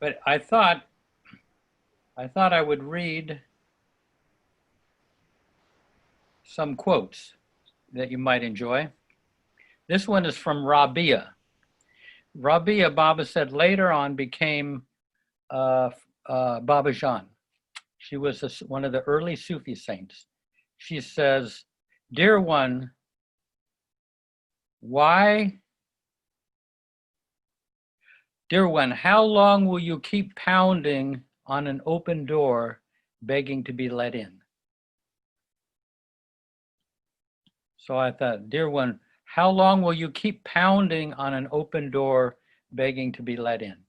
But I thought I would read some quotes that you might enjoy. This one is from Rabia. Rabia, Baba said, later on became Baba Jan. She was one of the early Sufi saints. She says, "Dear one, why, dear one, how long will you keep pounding on an open door, begging to be let in?" So I thought, dear one, how long will you keep pounding on an open door, begging to be let in?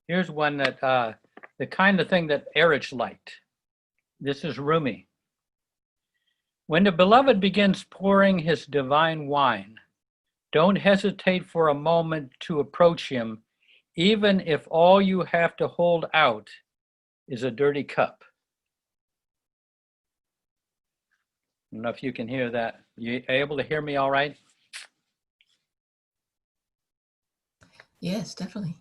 Here's one that, the kind of thing that Erich liked. This is Rumi. When the beloved begins pouring his divine wine, don't hesitate for a moment to approach him, even if all you have to hold out is a dirty cup. I don't know if you can hear that. You able to hear me all right? Yes, definitely.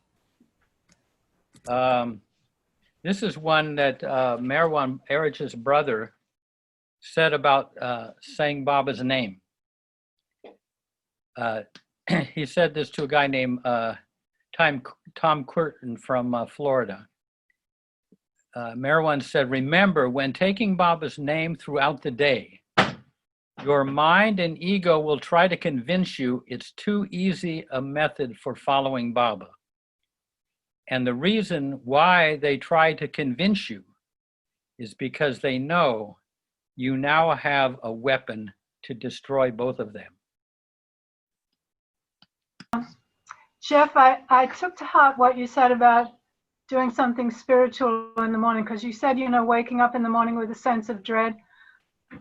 This is one that Marwan Erich's brother said about saying Baba's name. He said this to a guy named Tom Quirton from Florida. Marwan said, remember, when taking Baba's name throughout the day, your mind and ego will try to convince you it's too easy a method for following Baba. And the reason why they try to convince you is because they know you now have a weapon to destroy both of them. Jeff, I took to heart what you said about doing something spiritual in the morning, because you said, you know, waking up in the morning with a sense of dread.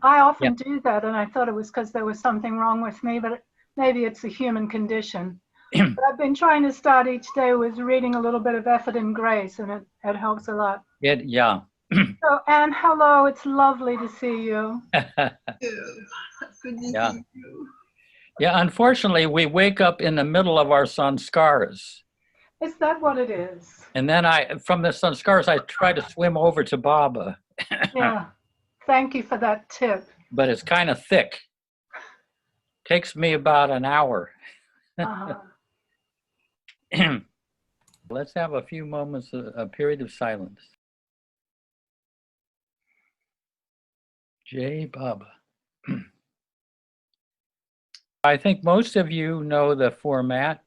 I often do that, and I thought it was because there was something wrong with me, but maybe it's a human condition. But I've been trying to start each day with reading a little bit of Effort and Grace, and it helps a lot. Yeah. So, Anne, hello. It's lovely to see you. Good to see you. Yeah, unfortunately, we wake up in the middle of our sanskars. Is that what it is? And then from the sanskars, I try to swim over to Baba. Yeah. Thank you for that tip. But it's kind of thick. Takes me about an hour. Let's have a few moments, a period of silence. Jai Baba. I think most of you know the format.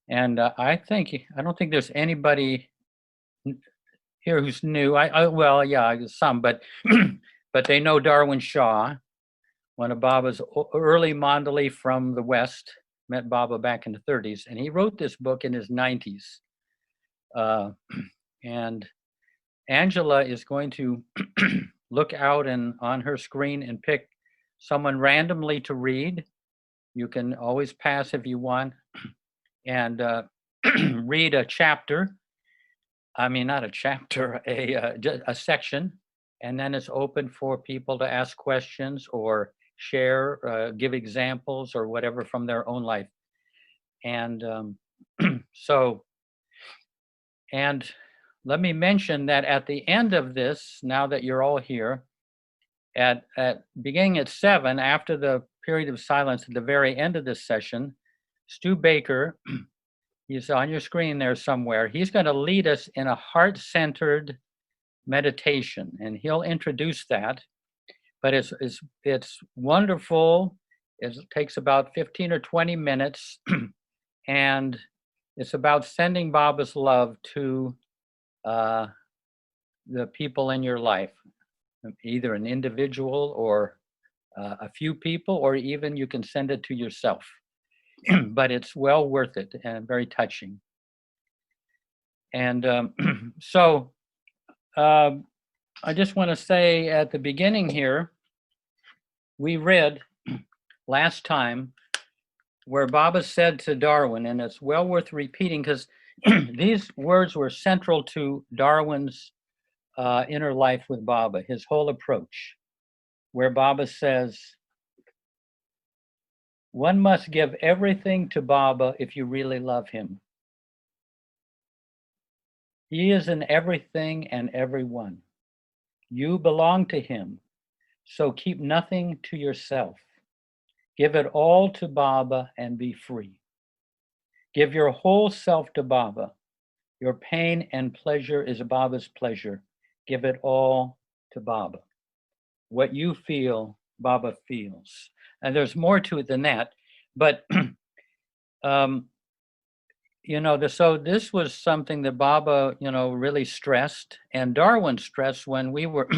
And I don't think there's anybody here who's new. Well, yeah, some, but but they know Darwin Shaw, one of Baba's early Mandali from the West, met Baba back in the 30s, and he wrote this book in his 90s. And Angela is going to look out and on her screen and pick someone randomly to read. You can always pass if you want, and read a chapter. I mean, not a chapter, a section, and then it's open for people to ask questions or share, give examples or whatever from their own life. And and let me mention that at the end of this, now that you're all here, at beginning at 7, after the period of silence at the very end of this session, Stu Baker, he's on your screen there somewhere, he's going to lead us in a heart-centered meditation, and he'll introduce that. But it's wonderful. It takes about 15 or 20 minutes, and it's about sending Baba's love to the people in your life, either an individual or a few people, or even you can send it to yourself. But it's well worth it and very touching. And so I just want to say at the beginning here, we read last time where Baba said to Darwin, and it's well worth repeating because these words were central to Darwin's inner life with Baba, his whole approach, where Baba says, One must give everything to Baba if you really love him. He is in everything and everyone. You belong to him, so keep nothing to yourself. Give it all to Baba and be free. Give your whole self to Baba. Your pain and pleasure is Baba's pleasure. Give it all to Baba. What you feel, Baba feels. And there's more to it than that, but so this was something that Baba, really stressed, and Darwin stressed when we were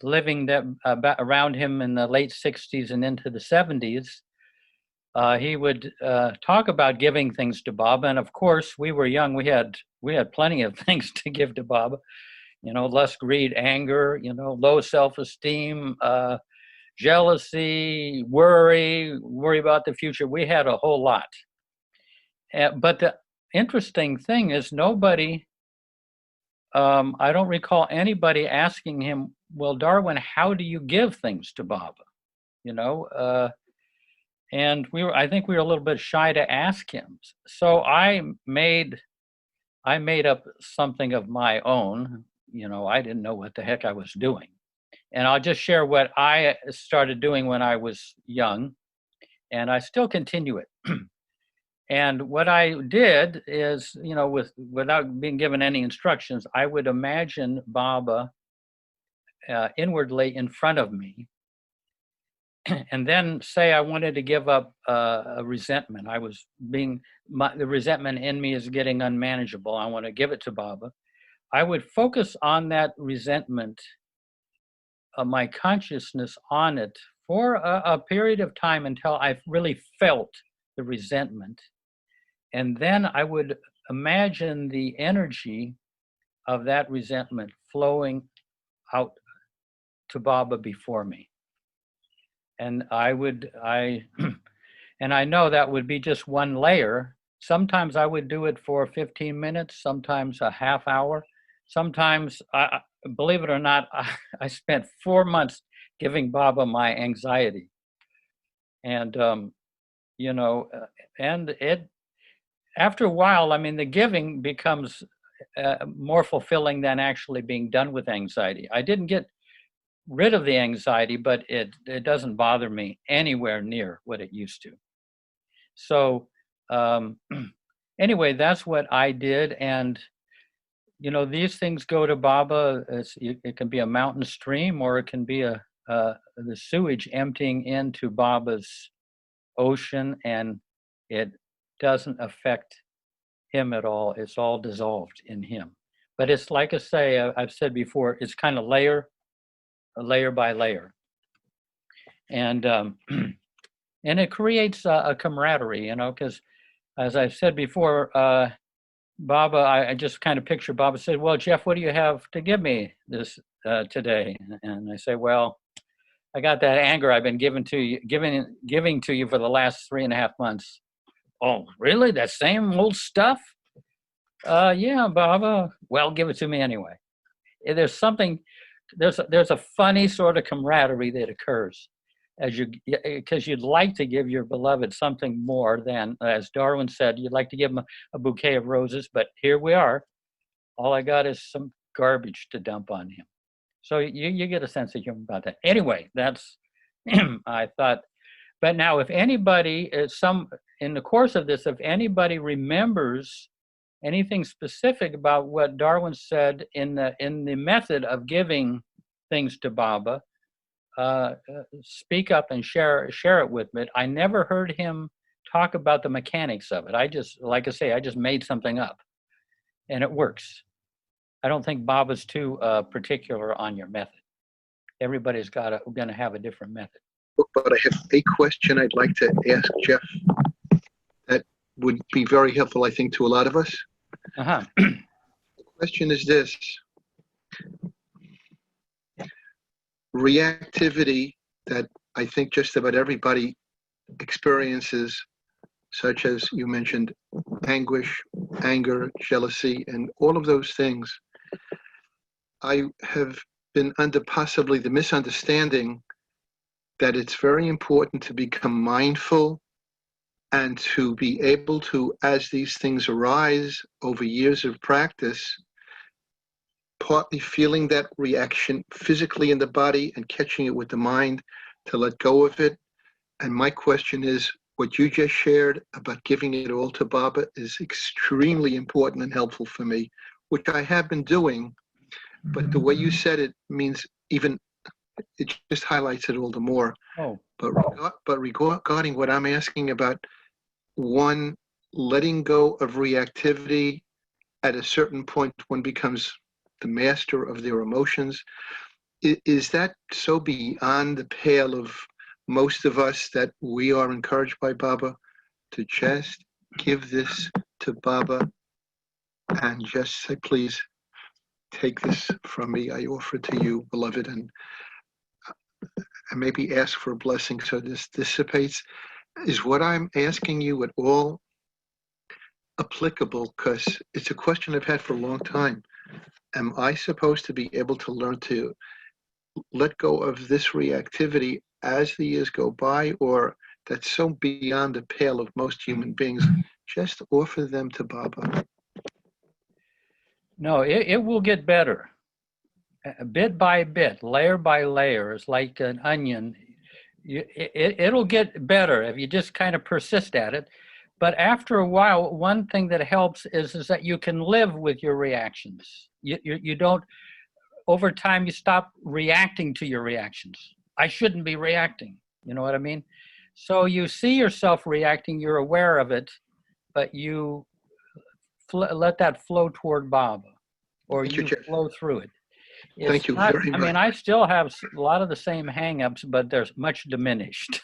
living around him in the late 60s and into the 70s. He would talk about giving things to Baba, and of course, we were young. We had plenty of things to give to Baba. Lust, greed, anger. Low self-esteem, jealousy, worry about the future. We had a whole lot. But the interesting thing is nobody, I don't recall anybody asking him, well, Darwin, how do you give things to Baba? And I think we were a little bit shy to ask him. So I made up something of my own. I didn't know what the heck I was doing. And I'll just share what I started doing when I was young, and I still continue it. And what I did is, without being given any instructions, I would imagine Baba inwardly in front of me, and then say I wanted to give up a resentment. The resentment in me is getting unmanageable. I want to give it to Baba. I would focus on that resentment, my consciousness on it for a period of time until I really felt the resentment. And then I would imagine the energy of that resentment flowing out to Baba before me. And I know that would be just one layer. Sometimes I would do it for 15 minutes, sometimes a half hour. Sometimes, believe it or not, I spent 4 months giving Baba my anxiety. And, and it, after a while, the giving becomes more fulfilling than actually being done with anxiety. I didn't get rid of the anxiety, but it doesn't bother me anywhere near what it used to. So anyway, that's what I did. And, these things go to Baba. It can be a mountain stream, or it can be the sewage emptying into Baba's ocean, and it doesn't affect him at all. It's all dissolved in him. But it's like I say, I've said before, it's kind of layer by layer. And and it creates a camaraderie, because as I've said before, Baba, I just kind of picture Baba said, well, Jeff, what do you have to give me this today? And I say, well, I got that anger I've been giving to you for the last 3.5 months. Oh, really? That same old stuff? Yeah, Baba. Well, give it to me anyway. There's a funny sort of camaraderie that occurs because you'd like to give your beloved something more than, as Darwin said, you'd like to give him a bouquet of roses, but here we are. All I got is some garbage to dump on him. So you get a sense of humor about that. Anyway, that's, I thought, but now if anybody, in the course of this, if anybody remembers anything specific about what Darwin said in the method of giving things to Baba, speak up and share it with me. I never heard him talk about the mechanics of it. I just made something up, and it works. I don't think Baba's too particular on your method. Everybody's going to have a different method. But I have a question I'd like to ask Jeff that would be very helpful, I think, to a lot of us. Uh-huh. The question is this. Reactivity that I think just about everybody experiences, such as you mentioned, anguish, anger, jealousy, and all of those things. I have been under possibly the misunderstanding that it's very important to become mindful and to be able to, as these things arise over years of practice, partly feeling that reaction physically in the body and catching it with the mind to let go of it. And my question is, what you just shared about giving it all to Baba is extremely important and helpful for me, which I have been doing. But the way you said it means even, it just highlights it all the more. Oh, But regarding what I'm asking about, one, letting go of reactivity at a certain point, one becomes the master of their emotions. Is that so beyond the pale of most of us that we are encouraged by Baba to just give this to Baba and just say, please take this from me. I offer it to you, beloved, and maybe ask for a blessing so this dissipates? Is what I'm asking you at all applicable? Because it's a question I've had for a long time. Am I supposed to be able to learn to let go of this reactivity as the years go by, or that's so beyond the pale of most human beings? Just offer them to Baba. no, it will get better. Bit by bit, layer by layer. It's like an onion. It'll get better if you just kind of persist at it. But after a while, one thing that helps is that you can live with your reactions. You don't, over time, you stop reacting to your reactions. I shouldn't be reacting. You know what I mean? So you see yourself reacting, you're aware of it, but you let that flow toward Baba, or you flow through it. Thank you very much. I mean, I still have a lot of the same hang-ups, but there's much diminished.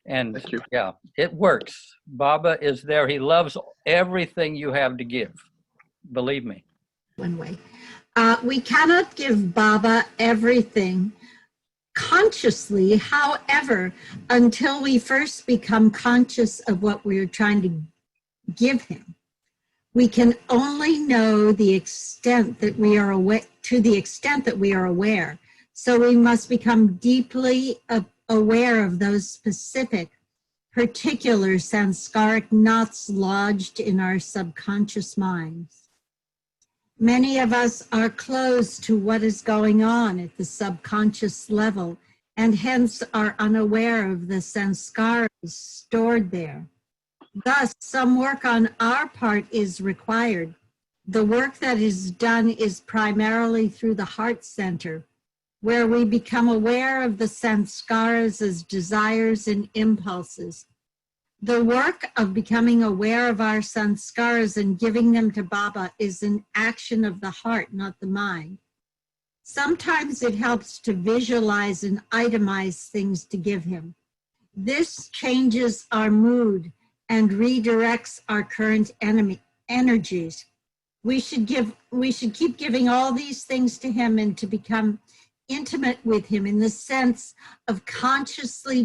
And yeah, it works. Baba is there. He loves everything you have to give. Believe me. One way. We cannot give Baba everything consciously, however, until we first become conscious of what we're trying to give him. We can only know the extent that we are aware, to the extent that we are aware. So we must become deeply aware of those specific, particular sanskaric knots lodged in our subconscious minds. Many of us are closed to what is going on at the subconscious level, and hence are unaware of the sanskaras stored there. Thus, some work on our part is required. The work that is done is primarily through the heart center, where we become aware of the sanskaras as desires and impulses. The work of becoming aware of our sanskaras and giving them to Baba is an action of the heart, not the mind. Sometimes it helps to visualize and itemize things to give him. This changes our mood and redirects our current energies. We should keep giving all these things to him and to become intimate with him in the sense of consciously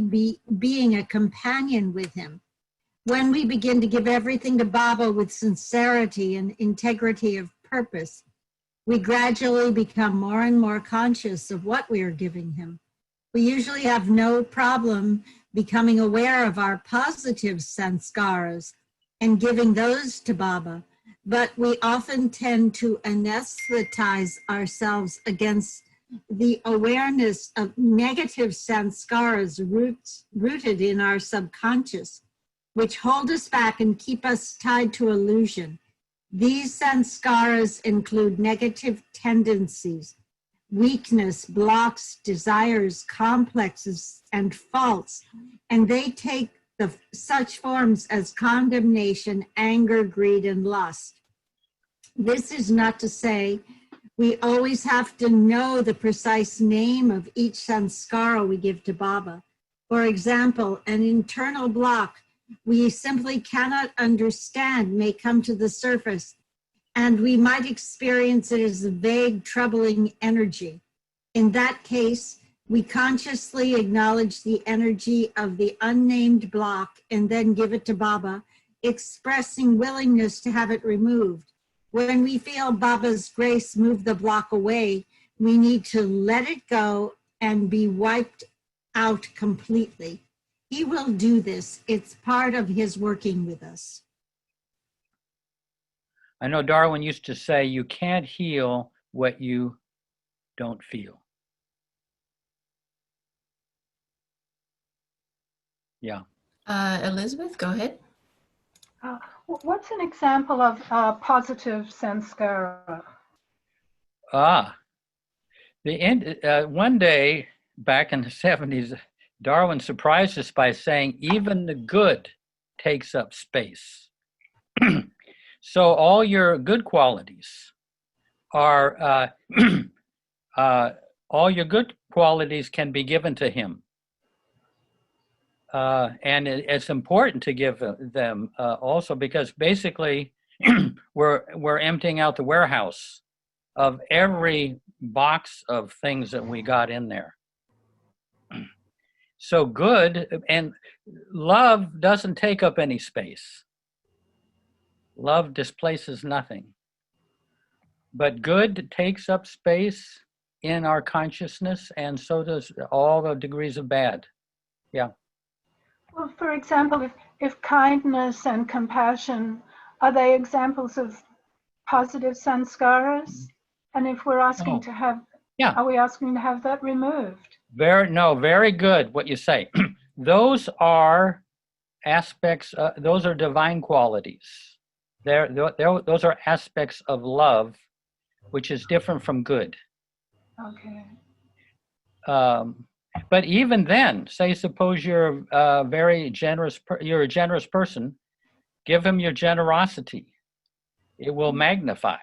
being a companion with him. When we begin to give everything to Baba with sincerity and integrity of purpose, we gradually become more and more conscious of what we are giving him. We usually have no problem becoming aware of our positive sanskaras and giving those to Baba, but we often tend to anesthetize ourselves against the awareness of negative sanskaras rooted in our subconscious, which hold us back and keep us tied to illusion. These sanskaras include negative tendencies, weakness, blocks, desires, complexes, and faults, and they take such forms as condemnation, anger, greed, and lust. This is not to say we always have to know the precise name of each sanskara we give to Baba. For example, an internal block we simply cannot understand may come to the surface, and we might experience it as a vague, troubling energy. In that case, we consciously acknowledge the energy of the unnamed block and then give it to Baba, expressing willingness to have it removed. When we feel Baba's grace move the block away, we need to let it go and be wiped out completely. He will do this. It's part of his working with us. I know Darwin used to say, you can't heal what you don't feel. Yeah. Elizabeth, go ahead. What's an example of positive sanskara? One day back in the 70s, Darwin surprised us by saying, even the good takes up space. So all your good qualities are, all your good qualities can be given to him. And it's important to give them also, because basically we're emptying out the warehouse of every box of things that we got in there. So good and love doesn't take up any space. Love displaces nothing. But good takes up space in our consciousness, and so does all the degrees of bad. Yeah. Well, for example, if kindness and compassion, are they examples of positive sanskaras? And if we're asking to have, yeah, are we asking to have that removed? Very good what you say. Those are aspects, those are divine qualities. Those are aspects of love, which is different from good. Okay. But even then, say suppose you're a very generous, you're a generous person, give him your generosity. It will magnify.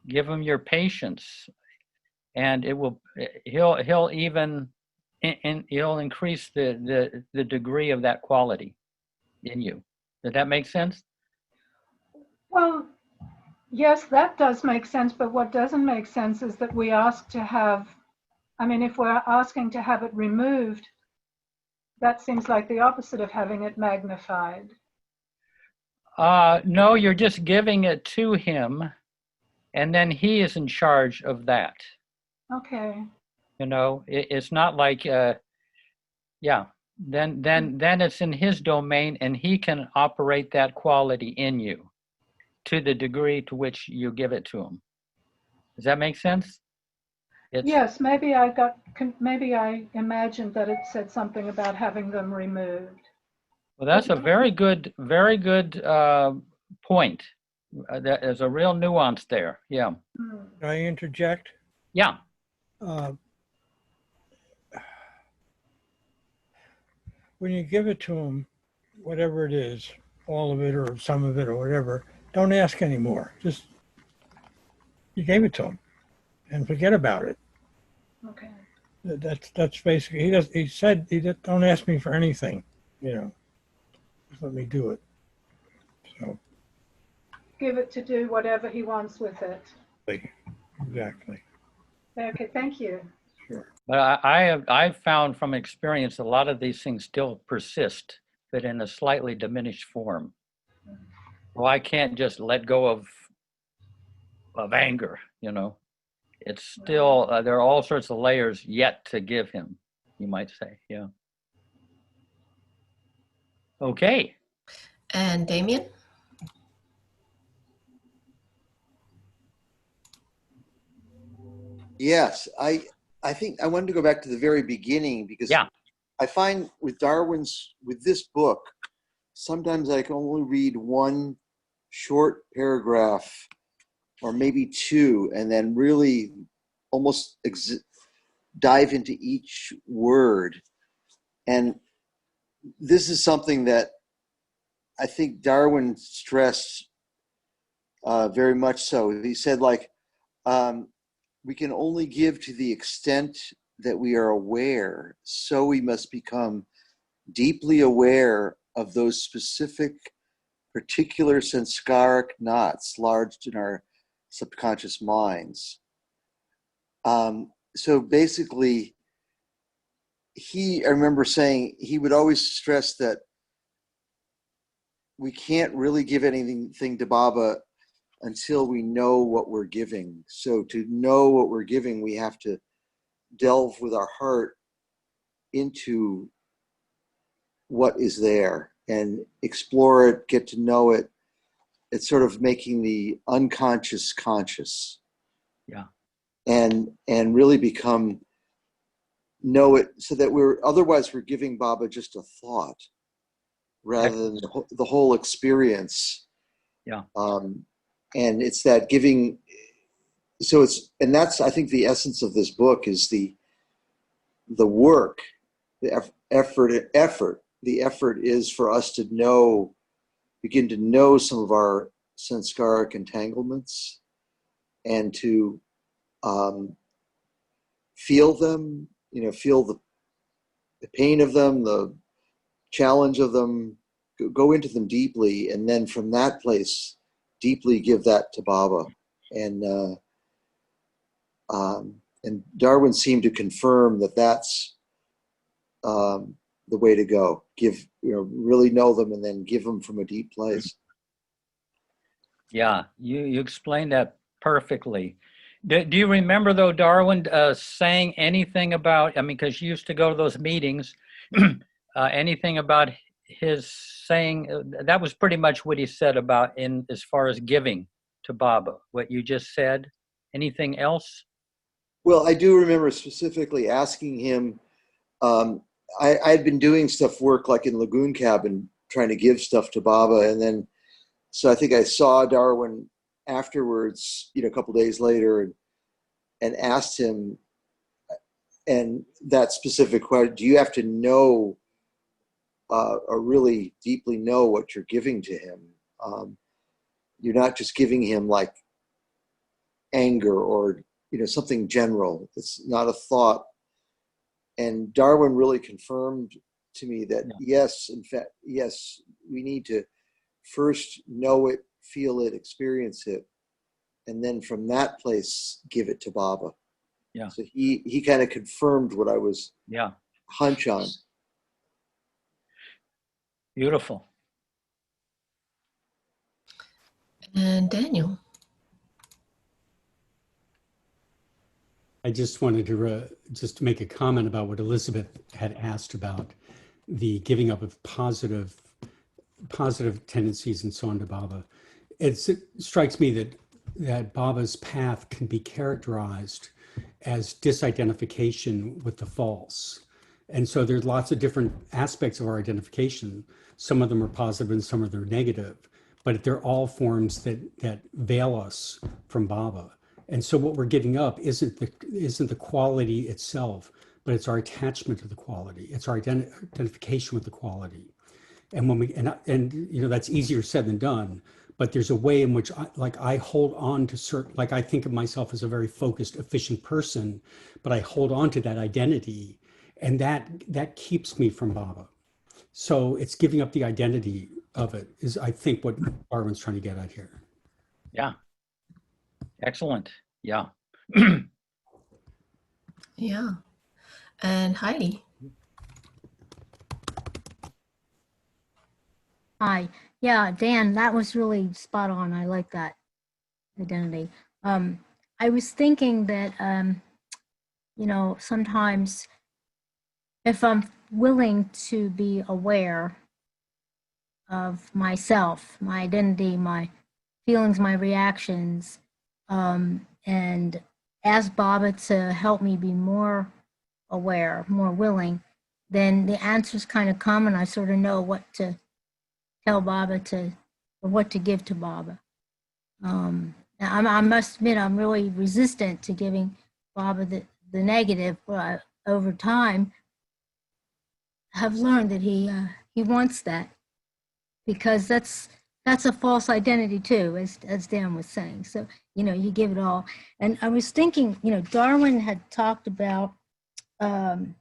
Give him your patience, and it will. He'll even, he'll increase the degree of that quality in you. Does that make sense? Well, yes, that does make sense. But what doesn't make sense is that we ask to have. I mean, if we're asking to have it removed, that seems like the opposite of having it magnified. No, you're just giving it to him, and then he is in charge of that. Okay. You know, it's not like, yeah. Then it's in his domain, and he can operate that quality in you, to the degree to which you give it to him. Does that make sense? Yes, maybe I imagined that it said something about having them removed. Well, that's a very good point. There's a real nuance there. Yeah. Can I interject? Yeah. When you give it to them, whatever it is, all of it or some of it or whatever, don't ask anymore. Just, you gave it to him and forget about it. Okay. That's basically, he said, don't ask me for anything, you know, just let me do it. So. Give it to do whatever he wants with it. Exactly. Okay, thank you. Sure. But I've found from experience a lot of these things still persist, but in a slightly diminished form. Well, I can't just let go of anger, you know. It's still, there are all sorts of layers yet to give him, you might say, yeah. Okay. And Damien? Yes, I think I wanted to go back to the very beginning, because I find with this book, sometimes I can only read one short paragraph or maybe two, and then really almost dive into each word. And this is something that I think Darwin stressed very much so. He said, like, we can only give to the extent that we are aware, so we must become deeply aware of those specific, particular sanskaric knots lodged in our subconscious minds. So basically, I remember saying, he would always stress that we can't really give anything to Baba until we know what we're giving. So to know what we're giving, we have to delve with our heart into what is there and explore it, get to know it. It's sort of making the unconscious conscious. Yeah. And really know it, so that otherwise we're giving Baba just a thought rather than the whole experience. Yeah. And it's that giving. So and that's, I think, the essence of this book is the work, the effort. The effort is for us to begin to know some of our sanskaric entanglements and to feel them, feel the pain of them, the challenge of them, go into them deeply, and then from that place, deeply give that to Baba. And Darwin seemed to confirm that that's the way to go. Really know them and then give them from a deep place. Yeah, you explained that perfectly. Do you remember, though, Darwin saying anything about, because you used to go to those meetings, anything about his saying, that was pretty much what he said about as far as giving to Baba, what you just said. Anything else? Well, I do remember specifically asking him, I had been doing work like in Lagoon Cabin, trying to give stuff to Baba. And then, so I think I saw Darwin afterwards, a couple days later, and asked him, and that specific question, do you have to know, or really deeply know what you're giving to him? You're not just giving him like anger or, something general. It's not a thought. And Darwin really confirmed to me that yes, in fact, yes, we need to first know it, feel it, experience it, and then from that place, give it to Baba. Yeah. So he kind of confirmed what I was hunch on. Beautiful. And Daniel. I just wanted to just make a comment about what Elizabeth had asked about the giving up of positive tendencies and so on to Baba. It strikes me that Baba's path can be characterized as disidentification with the false. And so there's lots of different aspects of our identification. Some of them are positive and some of them are negative, but they're all forms that veil us from Baba. And so what we're giving up isn't the quality itself, but it's our attachment to the quality. It's our identification with the quality. And when that's easier said than done, but there's a way in which I hold on to certain, like I think of myself as a very focused, efficient person, but I hold on to that identity, and that keeps me from Baba. So it's giving up the identity of it is, I think, what Darwin's trying to get at here. Yeah. Excellent. Yeah. Yeah. And Heidi. Hi. Yeah, Dan, that was really spot on. I like that identity. I was thinking that, sometimes if I'm willing to be aware of myself, my identity, my feelings, my reactions, and ask Baba to help me be more aware, more willing, then the answers kind of come and I sort of know what to tell Baba or what to give to Baba. I must admit, I'm really resistant to giving Baba the negative, but over time, have learned that he wants that, because that's a false identity too, as Dan was saying. So, you give it all. And I was thinking, Darwin had talked about, hold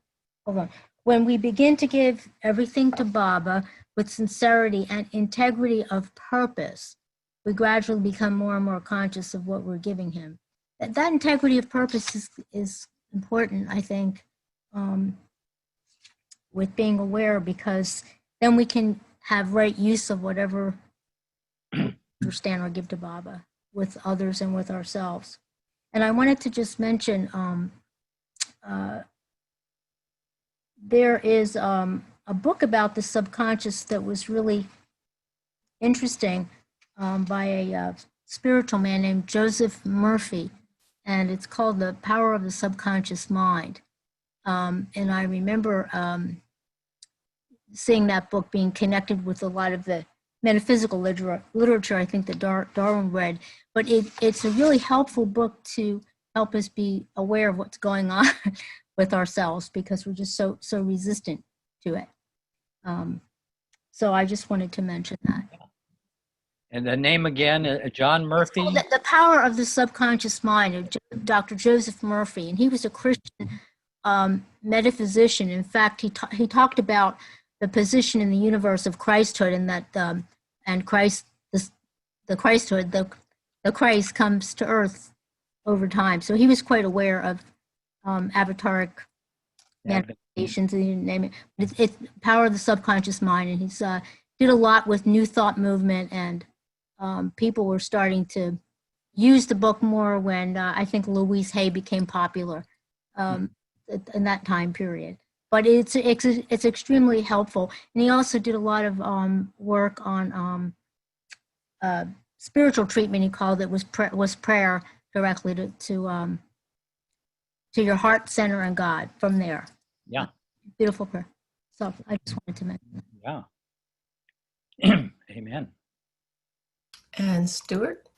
on, when we begin to give everything to Baba with sincerity and integrity of purpose, we gradually become more and more conscious of what we're giving him. That integrity of purpose is important, I think, with being aware, because then we can have right use of whatever we understand or give to Baba with others and with ourselves. And I wanted to just mention, there is a a book about the subconscious that was really interesting by a spiritual man named Joseph Murphy, and it's called The Power of the Subconscious Mind. And I remember seeing that book being connected with a lot of the metaphysical literature I think that Darwin read, but it's a really helpful book to help us be aware of what's going on with ourselves, because we're just so resistant to it. So I just wanted to mention that. And the name again, John Murphy? The Power of the Subconscious Mind, Dr. Joseph Murphy, and he was a Christian metaphysician. In fact, he talked about the position in the universe of Christhood, and that and Christ, the Christhood, the Christ comes to earth over time. So he was quite aware of avataric manifestations, and you name it. It's Power of the Subconscious Mind, and he's did a lot with New Thought movement, and people were starting to use the book more when I think Louise Hay became popular in that time period. But it's extremely helpful, and he also did a lot of work on spiritual treatment. He called it was prayer directly to your heart center and God from there. Yeah, beautiful prayer. So I just wanted to mention that. Yeah. Amen. And Stuart?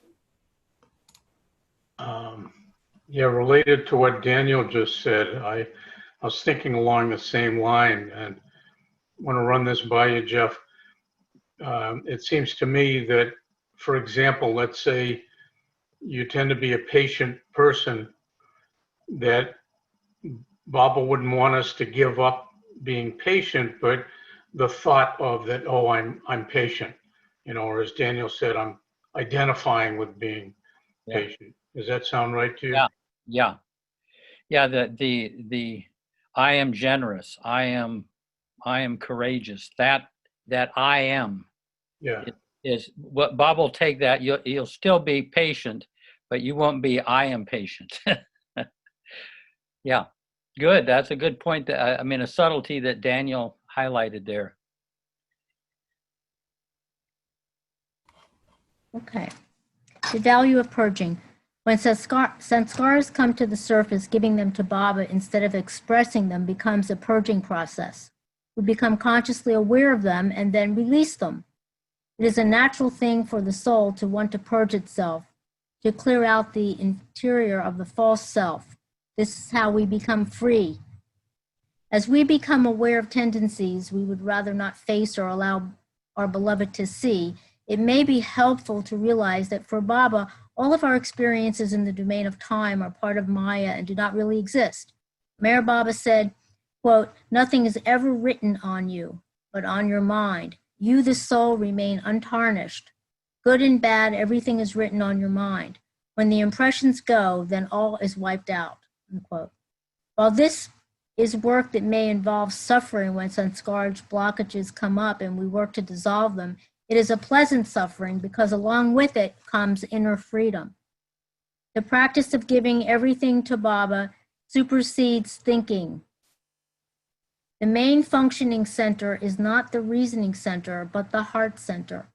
Yeah, related to what Daniel just said, I was thinking along the same line, and want to run this by you, Jeff. It seems to me that, for example, let's say you tend to be a patient person, that Baba wouldn't want us to give up being patient, but the thought of that, oh, I'm patient, or as Daniel said, I'm identifying with being patient. Does that sound right to you? Yeah. The I am generous. I am courageous. That I am. Yeah. Is what Bob will take that. You'll still be patient, but you won't be I am patient. Yeah. Good. That's a good point. I mean, a subtlety that Daniel highlighted there. Okay. The value of purging. When sanskars come to the surface, giving them to Baba instead of expressing them becomes a purging process. We become consciously aware of them and then release them. It is a natural thing for the soul to want to purge itself, to clear out the interior of the false self. This is how we become free. As we become aware of tendencies we would rather not face or allow our beloved to see, it may be helpful to realize that for Baba, all of our experiences in the domain of time are part of Maya and do not really exist. Meher Baba said, quote, "Nothing is ever written on you, but on your mind. You, the soul, remain untarnished. Good and bad, everything is written on your mind. When the impressions go, then all is wiped out," unquote. While this is work that may involve suffering when sanskar blockages come up and we work to dissolve them, it is a pleasant suffering because along with it comes inner freedom. The practice of giving everything to Baba supersedes thinking. The main functioning center is not the reasoning center, but the heart center.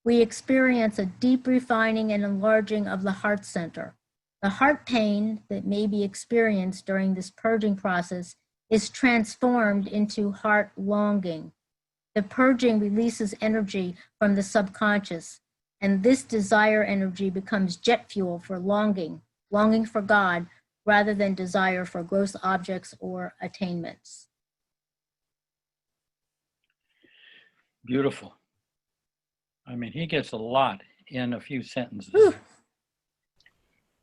We experience a deep refining and enlarging of the heart center. The heart pain that may be experienced during this purging process is transformed into heart longing. The purging releases energy from the subconscious, and this desire energy becomes jet fuel for longing for God, rather than desire for gross objects or attainments. Beautiful. I mean, he gets a lot in a few sentences. Whew.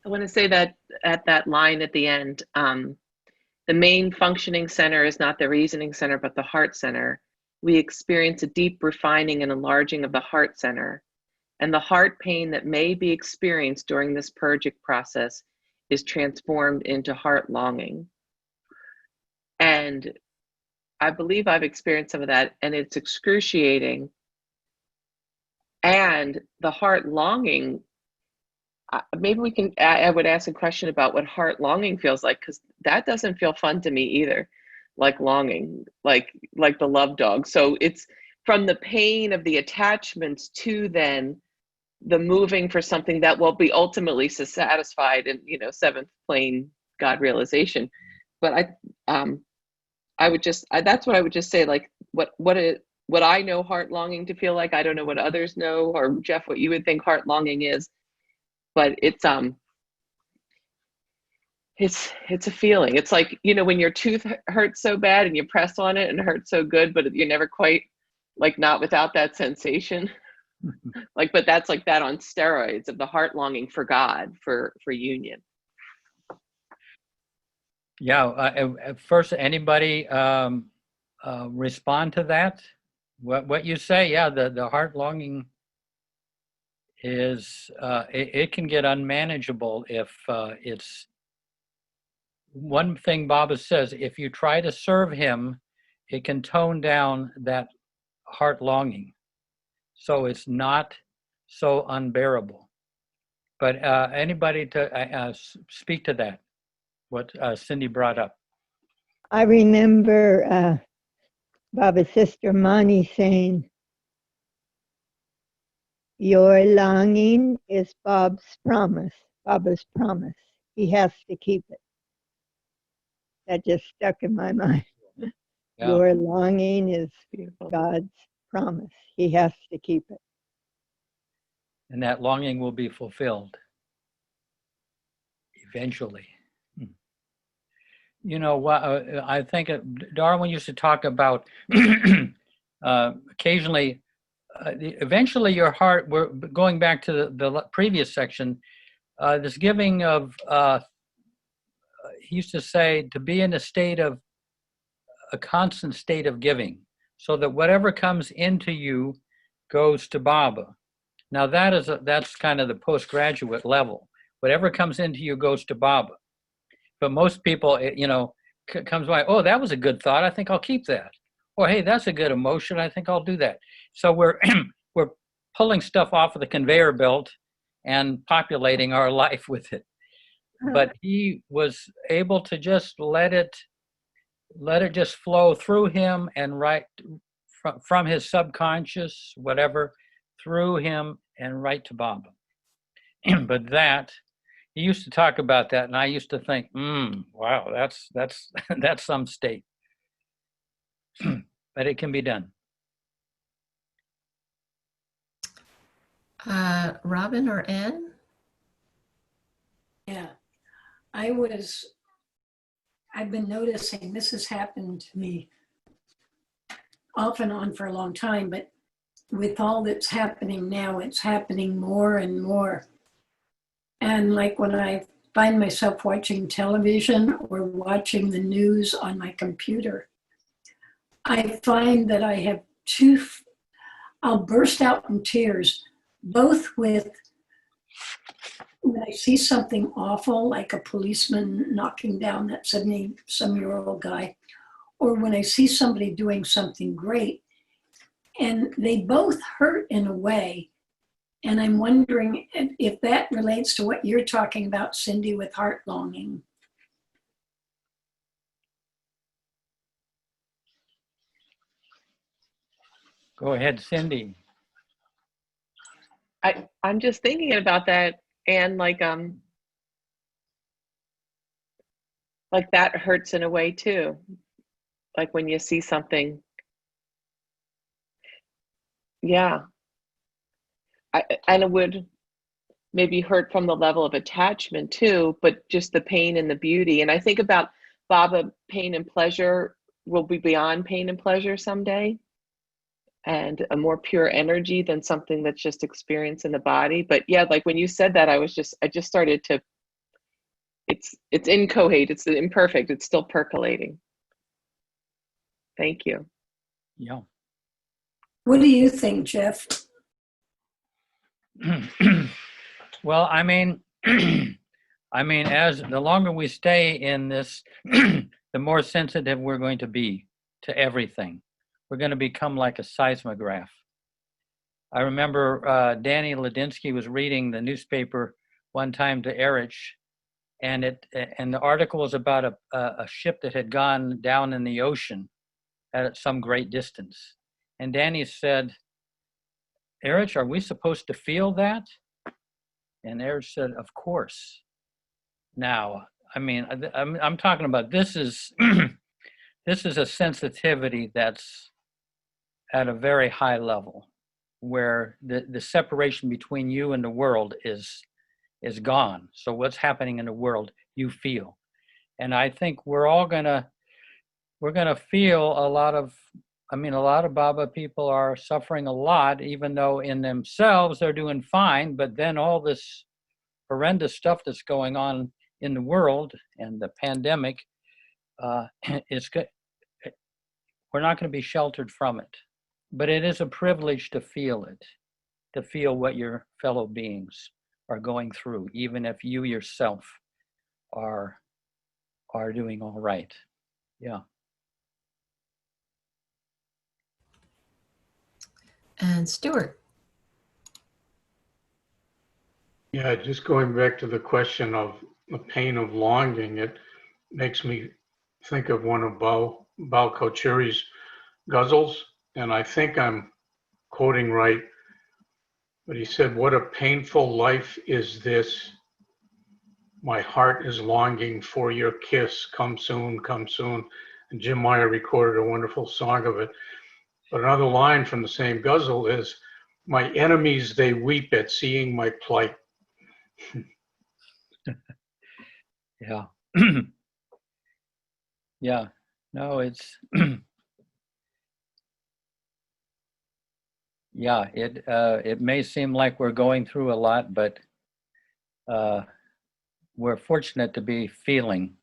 I want to say that at that line at the end, the main functioning center is not the reasoning center, but the heart center. We experience a deep refining and enlarging of the heart center, and the heart pain that may be experienced during this purging process is transformed into heart longing. And I believe I've experienced some of that, and it's excruciating. And the heart longing, maybe I would ask a question about what heart longing feels like, because that doesn't feel fun to me either. like longing, like the love dog. So it's from the pain of the attachments to then the moving for something that will be ultimately satisfied in, you know, seventh plane God realization. But I would just, that's what I would just say, like what I know heart longing to feel like. I don't know what others know, or Jeff, what you would think heart longing is, but it's a feeling. It's like, you know, when your tooth hurts so bad and you press on it and it hurts so good, but you're never quite, like, not without that sensation. Like, but that's like that on steroids of the heart longing for God, for union. Yeah. First, anybody respond to that? What you say? Yeah, the heart longing is it can get unmanageable if it's one thing Baba says. If you try to serve him, it can tone down that heart longing, so it's not so unbearable. But anybody to speak to that? What Cindy brought up. I remember Baba's sister Mani saying, "Your longing is Baba's promise. He has to keep it." That just stuck in my mind. Yeah. Your longing is Beautiful. God's promise. He has to keep it. And that longing will be fulfilled eventually. You know, I think Darwin used to talk about occasionally, eventually your heart, we're going back to the previous section, this giving of, he used to say, to be in a constant state of giving, so that whatever comes into you goes to Baba. Now that's kind of the postgraduate level. Whatever comes into you goes to Baba. But most people, you know, comes by, oh, that was a good thought, I think I'll keep that. Or, hey, that's a good emotion, I think I'll do that. So we're we're pulling stuff off of the conveyor belt and populating our life with it. But he was able to just let it just flow through him and right from his subconscious, whatever, through him and right to Baba. But that, he used to talk about that, and I used to think, wow, that's some state. But it can be done. Robin or Ann? Yeah, I've been noticing this has happened to me off and on for a long time, but with all that's happening now, it's happening more and more. And like when I find myself watching television or watching the news on my computer, I find that I have I'll burst out in tears, both with when I see something awful, like a policeman knocking down that 70-some-year-old guy, or when I see somebody doing something great, and they both hurt in a way. And I'm wondering if that relates to what you're talking about, Cindy, with heart longing. Go ahead, Cindy. I'm just thinking about that, and like that hurts in a way too. Like when you see something, yeah. And it would maybe hurt from the level of attachment too, but just the pain and the beauty. And I think about Baba, pain and pleasure will be beyond pain and pleasure someday, and a more pure energy than something that's just experienced in the body. But yeah, like when you said that, I just started to, it's inchoate, it's imperfect, it's still percolating. Thank you. Yeah. What do you think, Jeff? Well, I mean, as the longer we stay in this, the more sensitive we're going to be to everything. We're going to become like a seismograph. I remember Danny Ladinsky was reading the newspaper one time to Erich, And the article was about a ship that had gone down in the ocean at some great distance. And Danny said, "Erich, are we supposed to feel that?" And Erich said, "Of course." Now, I mean, I'm talking about this is this is a sensitivity that's at a very high level, where the separation between you and the world is gone. So what's happening in the world, you feel. And I think we're gonna feel a lot of Baba people are suffering a lot, even though in themselves they're doing fine, but then all this horrendous stuff that's going on in the world and the pandemic, we're not going to be sheltered from it. But it is a privilege to feel it, to feel what your fellow beings are going through, even if you yourself are doing all right. Yeah. And Stuart. Yeah, just going back to the question of the pain of longing, it makes me think of one of Bao Kochuri's ghazals, and I think I'm quoting right, but he said, "What a painful life is this. My heart is longing for your kiss. Come soon, come soon." And Jim Meyer recorded a wonderful song of it. But another line from the same ghazal is, "My enemies, they weep at seeing my plight." Yeah. Yeah. No, it's yeah, it may seem like we're going through a lot, but we're fortunate to be feeling,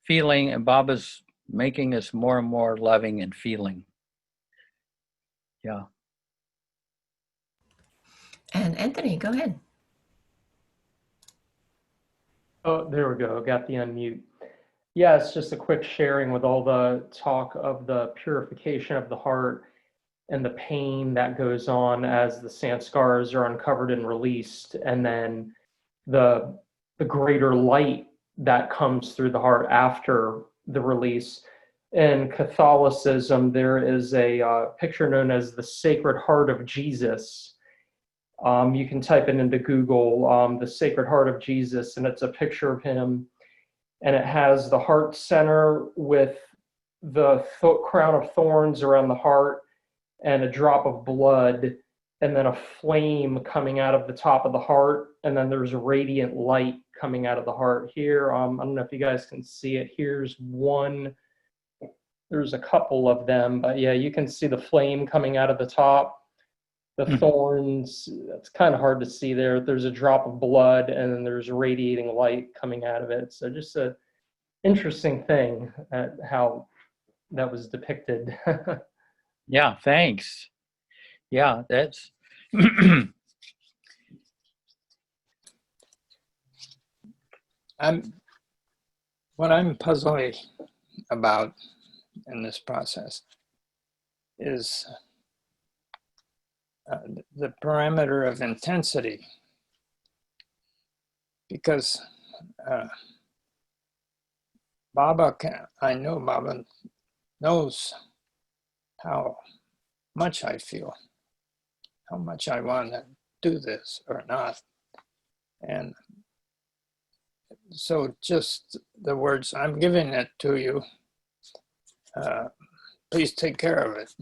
and Baba's making us more and more loving and feeling. Yeah. And Anthony, go ahead. Oh, there we go. Got the unmute. Yeah, it's just a quick sharing with all the talk of the purification of the heart and the pain that goes on as the sanskars are uncovered and released, and then the greater light that comes through the heart after the release. In Catholicism, there is a picture known as the Sacred Heart of Jesus. You can type it into Google, the Sacred Heart of Jesus, and it's a picture of him. And it has the heart center with the crown of thorns around the heart and a drop of blood, and then a flame coming out of the top of the heart. And then there's a radiant light coming out of the heart here. I don't know if you guys can see it. Here's one. There's a couple of them, but yeah, you can see the flame coming out of the top. The thorns, it's kind of hard to see there. There's a drop of blood, and then there's radiating light coming out of it. So just an interesting thing at how that was depicted. Yeah, thanks. Yeah, that's what I'm puzzling about in this process is the parameter of intensity, because I know Baba knows how much I feel, how much I want to do this or not. And so just the words, "I'm giving it to you, please take care of it."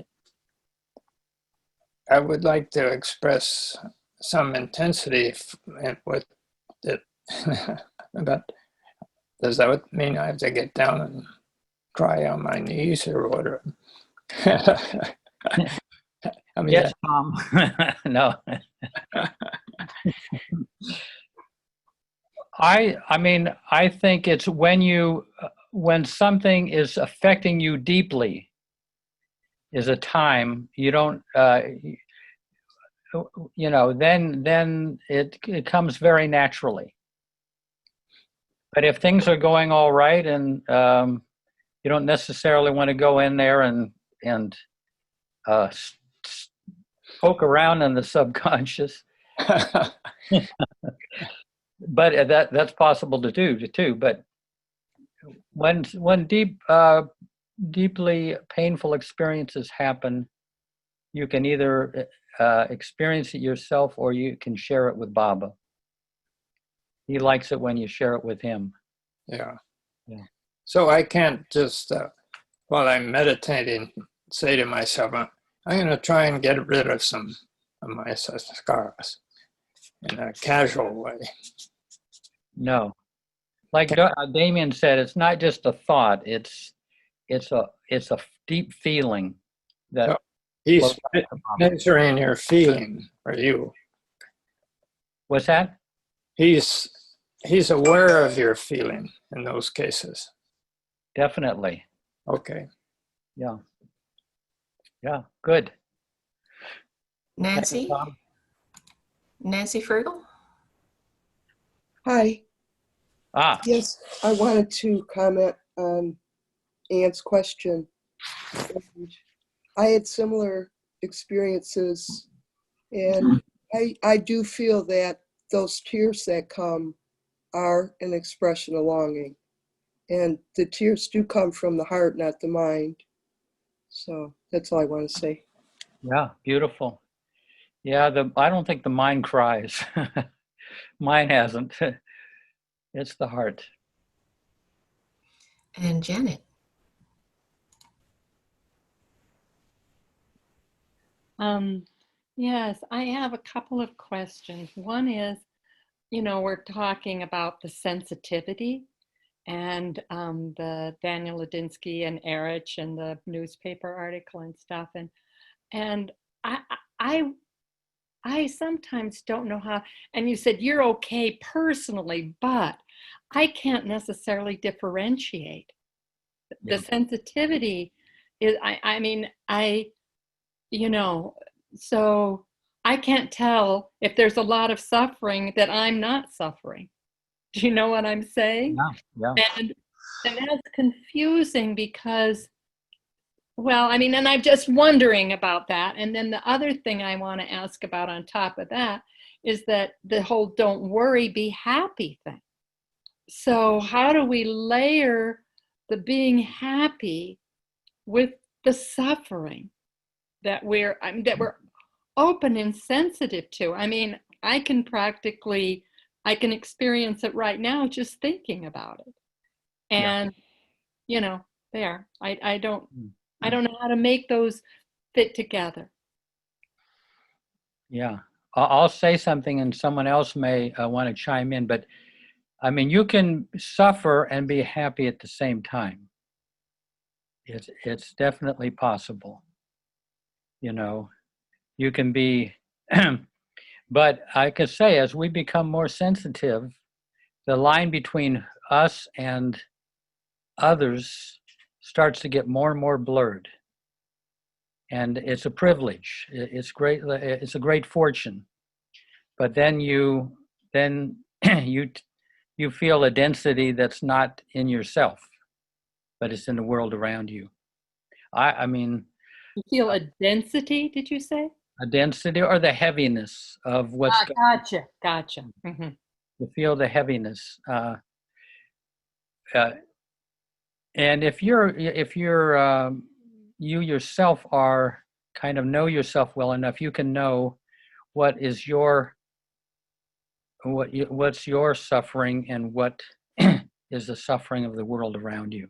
I would like to express some intensity with it, but does that mean I have to get down and cry on my knees or whatever? I mean, yes, Tom. No. I mean, I think it's when something is affecting you deeply is a time you don't, then it comes very naturally. But if things are going all right and you don't necessarily want to go in there and poke around in the subconscious, but that's possible to do too. But when deeply painful experiences happen, you can either experience it yourself or you can share it with Baba. He likes it when you share it with him. Yeah. Yeah. So I can't just, while I'm meditating, say to myself, I'm going to try and get rid of some of my scars in a casual way. No. Like Damien said, it's not just a thought, it's a deep feeling that So he's measuring your feeling for you. What's that? He's aware of your feeling in those cases. Definitely. Okay. Yeah. Yeah, good. Nancy? Tom. Nancy Frigel? Hi. Yes, I wanted to comment on Ann's question. I had similar experiences, and I do feel that those tears that come are an expression of longing. And the tears do come from the heart, not the mind. So that's all I want to say. Yeah, beautiful. Yeah, I don't think the mind cries. Mine hasn't. It's the heart. And Janet? Yes, I have a couple of questions. One is, we're talking about the sensitivity and the Daniel Ladinsky and Erich and the newspaper article and stuff. And I sometimes don't know how, and you said you're okay personally, but I can't necessarily differentiate. The sensitivity is, so I can't tell if there's a lot of suffering that I'm not suffering. Do you know what I'm saying? Yeah. And that's confusing because, and I'm just wondering about that. And then the other thing I want to ask about on top of that is that the whole don't worry, be happy thing. So how do we layer the being happy with the suffering that we're open and sensitive to? I can experience it right now just thinking about it. And, I don't know how to make those fit together. Yeah. I'll say something and someone else may want to chime in, but you can suffer and be happy at the same time. It's definitely possible. You can be, but I could say as we become more sensitive, the line between us and others starts to get more and more blurred. And it's a privilege. It's great. It's a great fortune. But then you feel a density that's not in yourself, but it's in the world around you. You feel a density, did you say? A density or the heaviness of what's Gotcha. Mm-hmm. You feel the heaviness. And if you're you yourself are kind of know yourself well enough, you can know what's your suffering and what is the suffering of the world around you.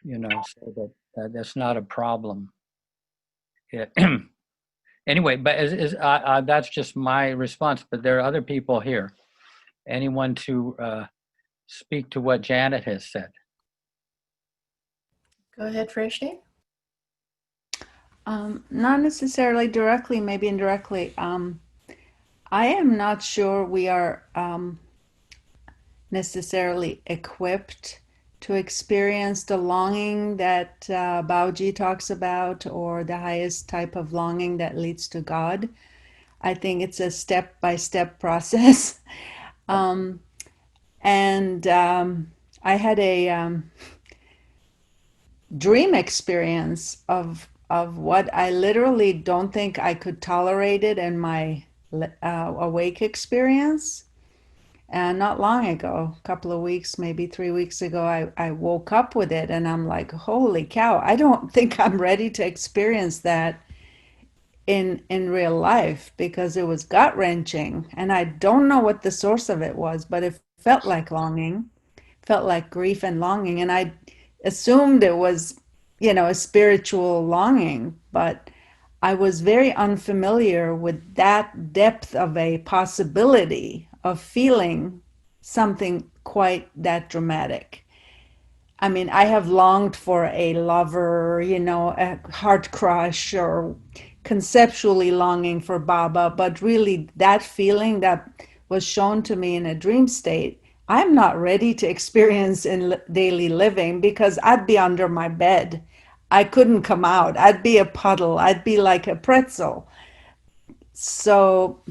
So that's not a problem. Anyway, but that's just my response. But there are other people here. Anyone to speak to what Janet has said? Go ahead, Fereshteh. Not necessarily directly, maybe indirectly. I am not sure we are necessarily equipped to experience the longing that Baoji talks about, or the highest type of longing that leads to God. I think it's a step-by-step process. I had a dream experience of what I literally don't think I could tolerate it in my awake experience. And not long ago, a couple of weeks, maybe 3 weeks ago, I woke up with it and I'm like, holy cow, I don't think I'm ready to experience that in real life, because it was gut wrenching. And I don't know what the source of it was, but it felt like longing, felt like grief and longing. And I assumed it was, a spiritual longing, but I was very unfamiliar with that depth of a possibility of feeling something quite that dramatic. I mean, I have longed for a lover, a heart crush, or conceptually longing for Baba, but really that feeling that was shown to me in a dream state, I'm not ready to experience in daily living, because I'd be under my bed. I couldn't come out. I'd be a puddle. I'd be like a pretzel. So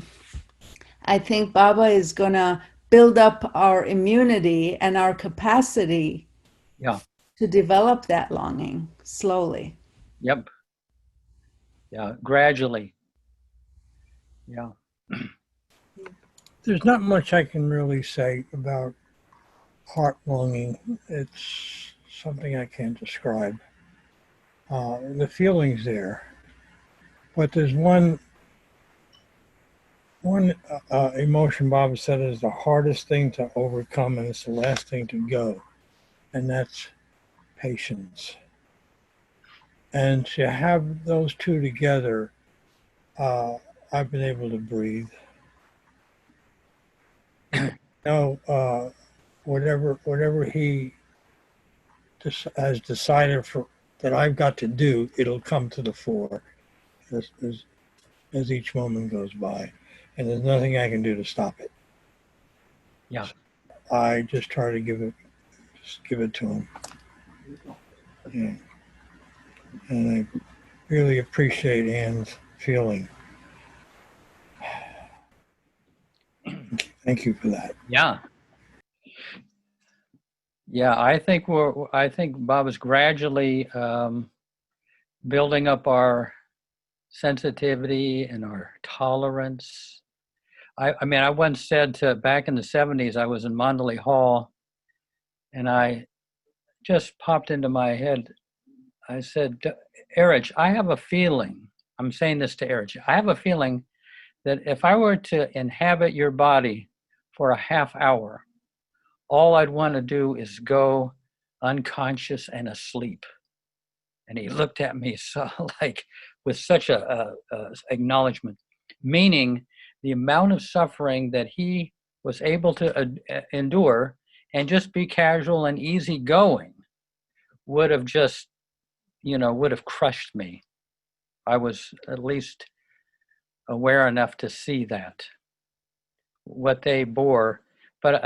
I think Baba is going to build up our immunity and our capacity to develop that longing slowly. Yep. Yeah, gradually. Yeah. There's not much I can really say about heart longing. It's something I can't describe. The feeling's there. But there's one emotion Baba said is the hardest thing to overcome, and it's the last thing to go, and that's patience. And to have those two together, I've been able to breathe. Whatever he has decided that I've got to do, it'll come to the fore as each moment goes by, and there's nothing I can do to stop it. Yeah. I just try to give it to him. Yeah. And I really appreciate Anne's feeling. Thank you for that. Yeah. Yeah, I think Baba's gradually building up our sensitivity and our tolerance. I mean, I once said back in the 70s, I was in Mandalay Hall, and I just popped into my head. I said, Erich, I have a feeling, I'm saying this to Erich, I have a feeling that if I were to inhabit your body for a half hour, all I'd want to do is go unconscious and asleep. And he looked at me so with such a acknowledgement, meaning the amount of suffering that he was able to endure and just be casual and easygoing would have just, would have crushed me. I was at least aware enough to see that, what they bore. But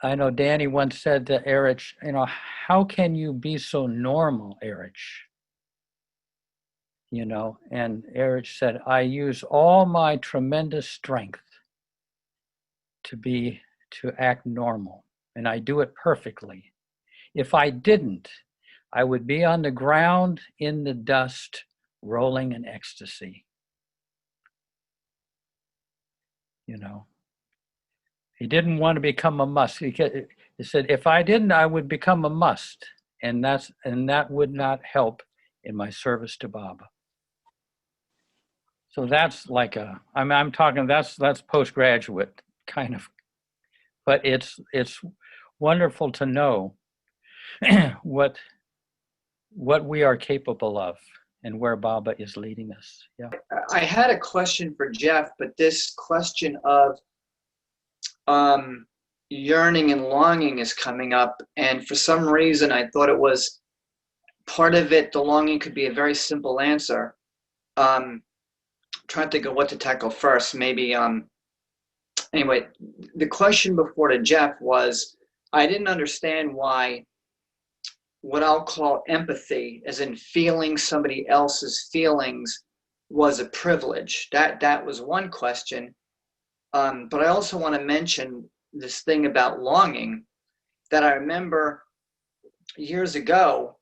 I know Danny once said to Erich, how can you be so normal, Erich? And Erich said, I use all my tremendous strength to act normal, and I do it perfectly. If I didn't, I would be on the ground in the dust, rolling in ecstasy. He didn't want to become a must. He said, if I didn't, I would become a must, and that would not help in my service to Baba. So that's like I'm talking, that's postgraduate kind of, but it's wonderful to know what we are capable of and where Baba is leading us. Yeah. I had a question for Jeff, but this question of yearning and longing is coming up, and for some reason I thought it was part of it. The longing could be a very simple answer. Trying to think of what to tackle first. Maybe anyway, the question before to Jeff was, I didn't understand why what I'll call empathy, as in feeling somebody else's feelings, was a privilege. That was one question. But I also want to mention this thing about longing that I remember years ago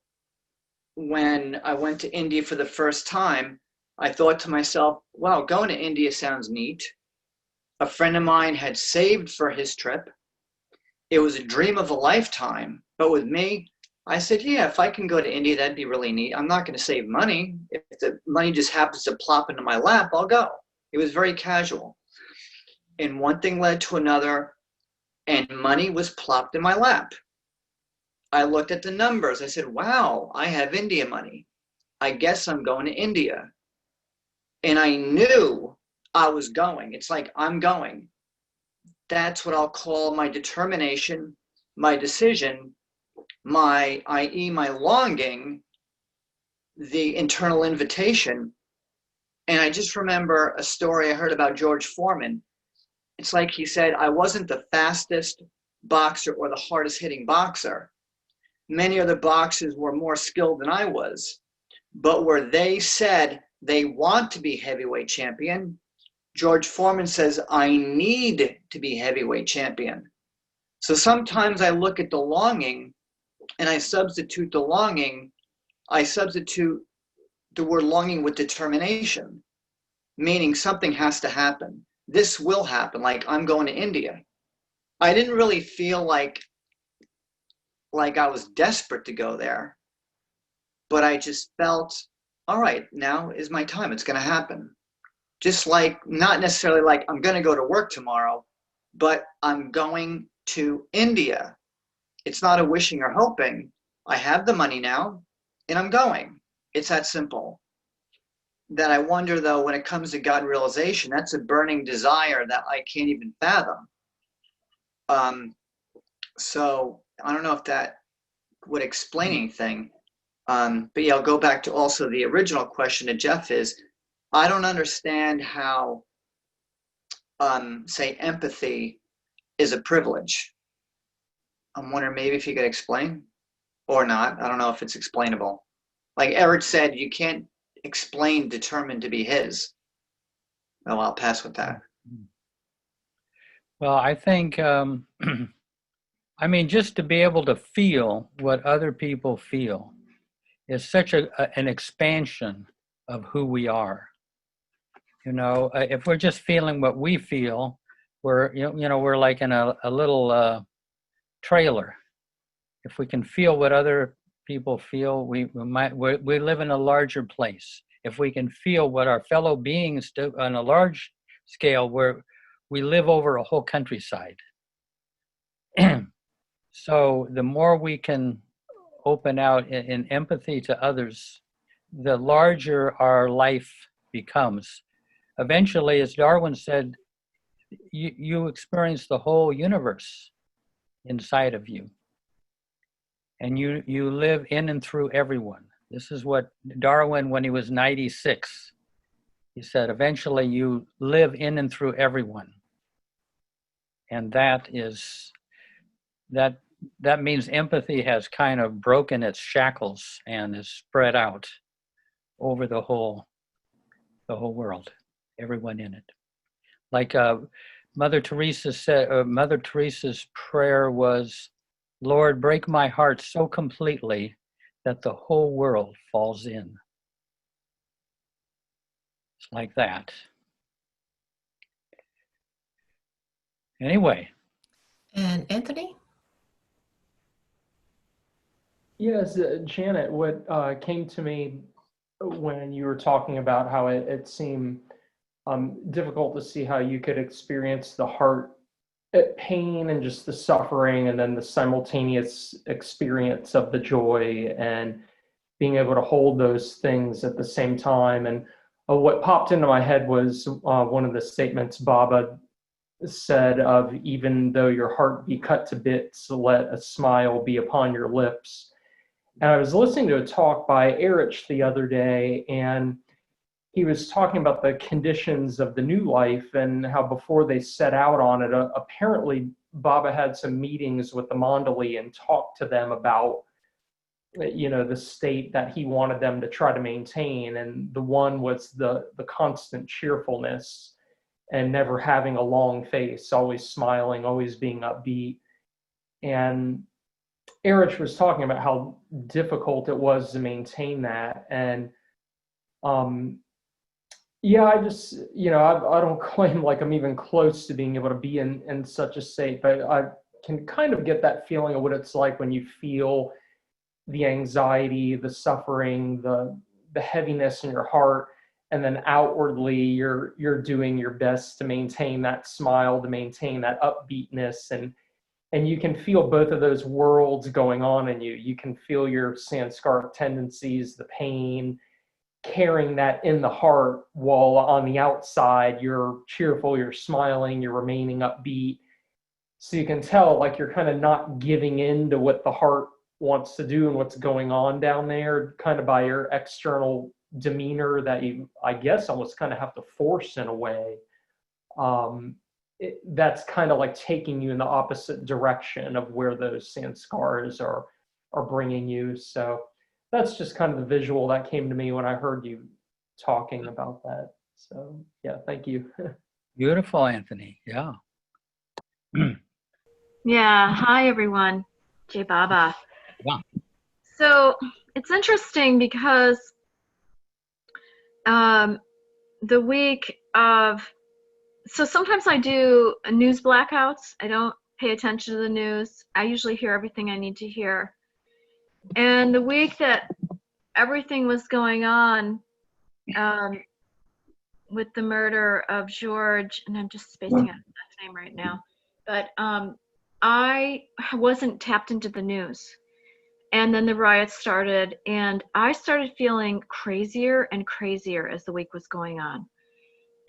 when I went to India for the first time. I thought to myself, wow, going to India sounds neat. A friend of mine had saved for his trip. It was a dream of a lifetime. But with me, I said, yeah, if I can go to India, that'd be really neat. I'm not going to save money. If the money just happens to plop into my lap, I'll go. It was very casual. And one thing led to another, and money was plopped in my lap. I looked at the numbers. I said, wow, I have India money. I guess I'm going to India. And I knew I was going. It's like, I'm going. That's what I'll call my determination, my decision, i.e. my longing, the internal invitation. And I just remember a story I heard about George Foreman. It's like he said, I wasn't the fastest boxer or the hardest hitting boxer. Many other boxers were more skilled than I was. But where they said they want to be heavyweight champion, George Foreman says, I need to be heavyweight champion. So sometimes I look at the longing and I substitute the longing, I substitute the word longing with determination, meaning something has to happen. This will happen, like I'm going to India. I didn't really feel like I was desperate to go there, but I just felt, all right, now is my time. It's going to happen. Just like, not necessarily like I'm going to go to work tomorrow, but I'm going to India. It's not a wishing or hoping. I have the money now and I'm going. It's that simple. That I wonder though, when it comes to God realization, that's a burning desire that I can't even fathom. So I don't know if that would explain anything. But yeah, I'll go back to also the original question to Jeff is, I don't understand how, say, empathy is a privilege. I'm wondering maybe if you could explain or not. I don't know if it's explainable. Like Eric said, you can't explain determined to be his. Well, I'll pass with that. Well, I think, I mean, just to be able to feel what other people feel is such an expansion of who we are. You know, if we're just feeling what we feel, we're, we're like in a little trailer. If we can feel what other people feel, we live in a larger place. If we can feel what our fellow beings do on a large scale, where we live over a whole countryside. So the more we can open out in empathy to others, the larger our life becomes. Eventually, as Darwin said, you experience the whole universe inside of you. And you live in and through everyone. This is what Darwin, when he was 96, he said, eventually you live in and through everyone. And that means empathy has kind of broken its shackles and is spread out over the whole world, everyone in it. Like Mother Teresa said, Mother Teresa's prayer was, Lord, break my heart so completely that the whole world falls in. It's like that. Anyway. And Anthony? Yes, Janet, what came to me when you were talking about how it seemed difficult to see how you could experience the heart pain and just the suffering, and then the simultaneous experience of the joy and being able to hold those things at the same time. And what popped into my head was one of the statements Baba said of, even though your heart be cut to bits, let a smile be upon your lips. And I was listening to a talk by Erich the other day, and he was talking about the conditions of the new life and how before they set out on it, apparently Baba had some meetings with the Mandali and talked to them about, the state that he wanted them to try to maintain. And the one was the constant cheerfulness and never having a long face, always smiling, always being upbeat. And Erich was talking about how difficult it was to maintain that. And Yeah, I just, I don't claim like I'm even close to being able to be in such a state, but I can kind of get that feeling of what it's like when you feel the anxiety, the suffering, the heaviness in your heart, and then outwardly you're doing your best to maintain that smile, to maintain that upbeatness, and you can feel both of those worlds going on in you. You can feel your sanskaric tendencies, the pain, carrying that in the heart, while on the outside you're cheerful, you're smiling, you're remaining upbeat. So you can tell like you're kind of not giving in to what the heart wants to do and what's going on down there, kind of by your external demeanor that you, I guess, almost kind of have to force in a way. That's kind of like taking you in the opposite direction of where those sanskars are bringing you. So that's just kind of the visual that came to me when I heard you talking about that. So yeah, thank you. Beautiful, Anthony. Yeah. Yeah. Hi, everyone. Jay Baba. Yeah. So it's interesting because the week of, so sometimes I do news blackouts. I don't pay attention to the news. I usually hear everything I need to hear. And the week that everything was going on with the murder of George, and I'm just spacing out his name right now, but I wasn't tapped into the news. And then the riots started, and I started feeling crazier and crazier as the week was going on.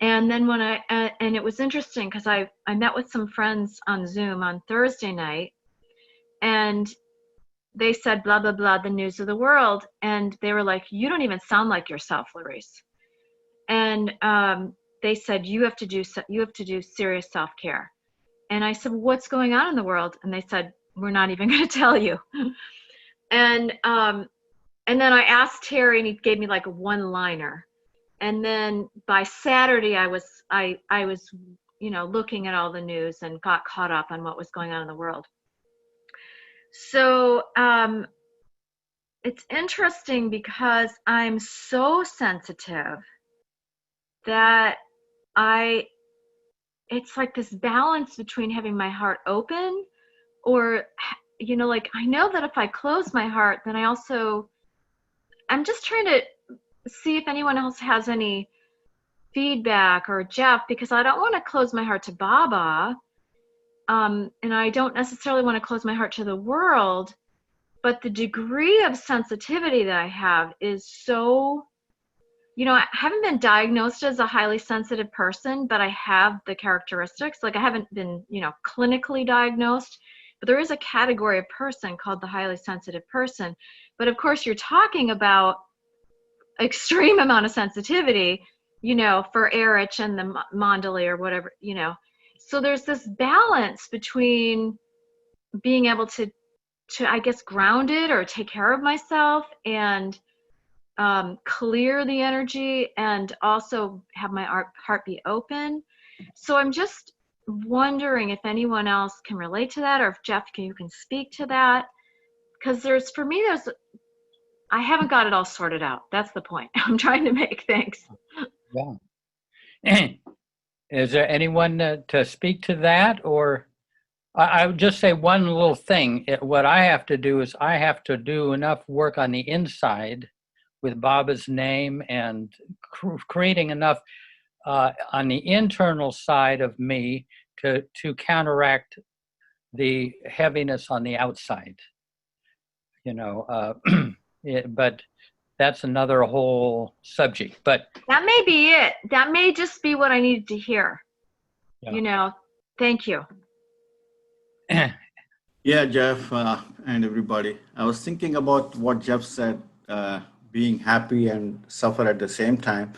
And then when and it was interesting because I met with some friends on Zoom on Thursday night, and they said, blah, blah, blah, the news of the world. And they were like, you don't even sound like yourself, Laurece. And they said, you have to do serious self-care. And I said, what's going on in the world? And they said, we're not even going to tell you. And then I asked Terry, and he gave me like a one-liner. And then by Saturday, I was looking at all the news and got caught up on what was going on in the world. So it's interesting because I'm so sensitive that it's like this balance between having my heart open or, like I know that if I close my heart, then I'm just trying to see if anyone else has any feedback, or Jeff, because I don't want to close my heart to Baba. And I don't necessarily want to close my heart to the world, but the degree of sensitivity that I have is so, I haven't been diagnosed as a highly sensitive person, but I have the characteristics. Like I haven't been, clinically diagnosed, but there is a category of person called the highly sensitive person. But of course you're talking about extreme amount of sensitivity, for Erich and the Mandali or whatever, So there's this balance between being able to I guess ground it or take care of myself and clear the energy and also have my heart be open. So I'm just wondering if anyone else can relate to that, or if Jeff, you can speak to that. Because I haven't got it all sorted out. That's the point I'm trying to make. Thanks. Yeah. Is there anyone to speak to that? Or I would just say one little thing. What I have to do is I have to do enough work on the inside with Baba's name and creating enough on the internal side of me to counteract the heaviness on the outside. But that's another whole subject. But that may be it. That may just be what I needed to hear. Yeah. Thank you. Yeah, Jeff and everybody. I was thinking about what Jeff said, being happy and suffer at the same time,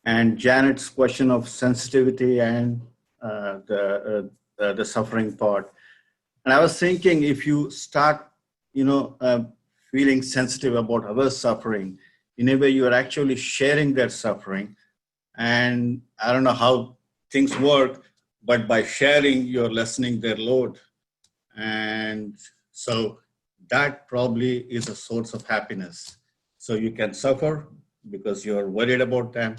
and Janet's question of sensitivity and the suffering part. And I was thinking, if you start, feeling sensitive about others' suffering, in a way you are actually sharing their suffering. And I don't know how things work, but by sharing, you're lessening their load. And so that probably is a source of happiness. So you can suffer because you're worried about them,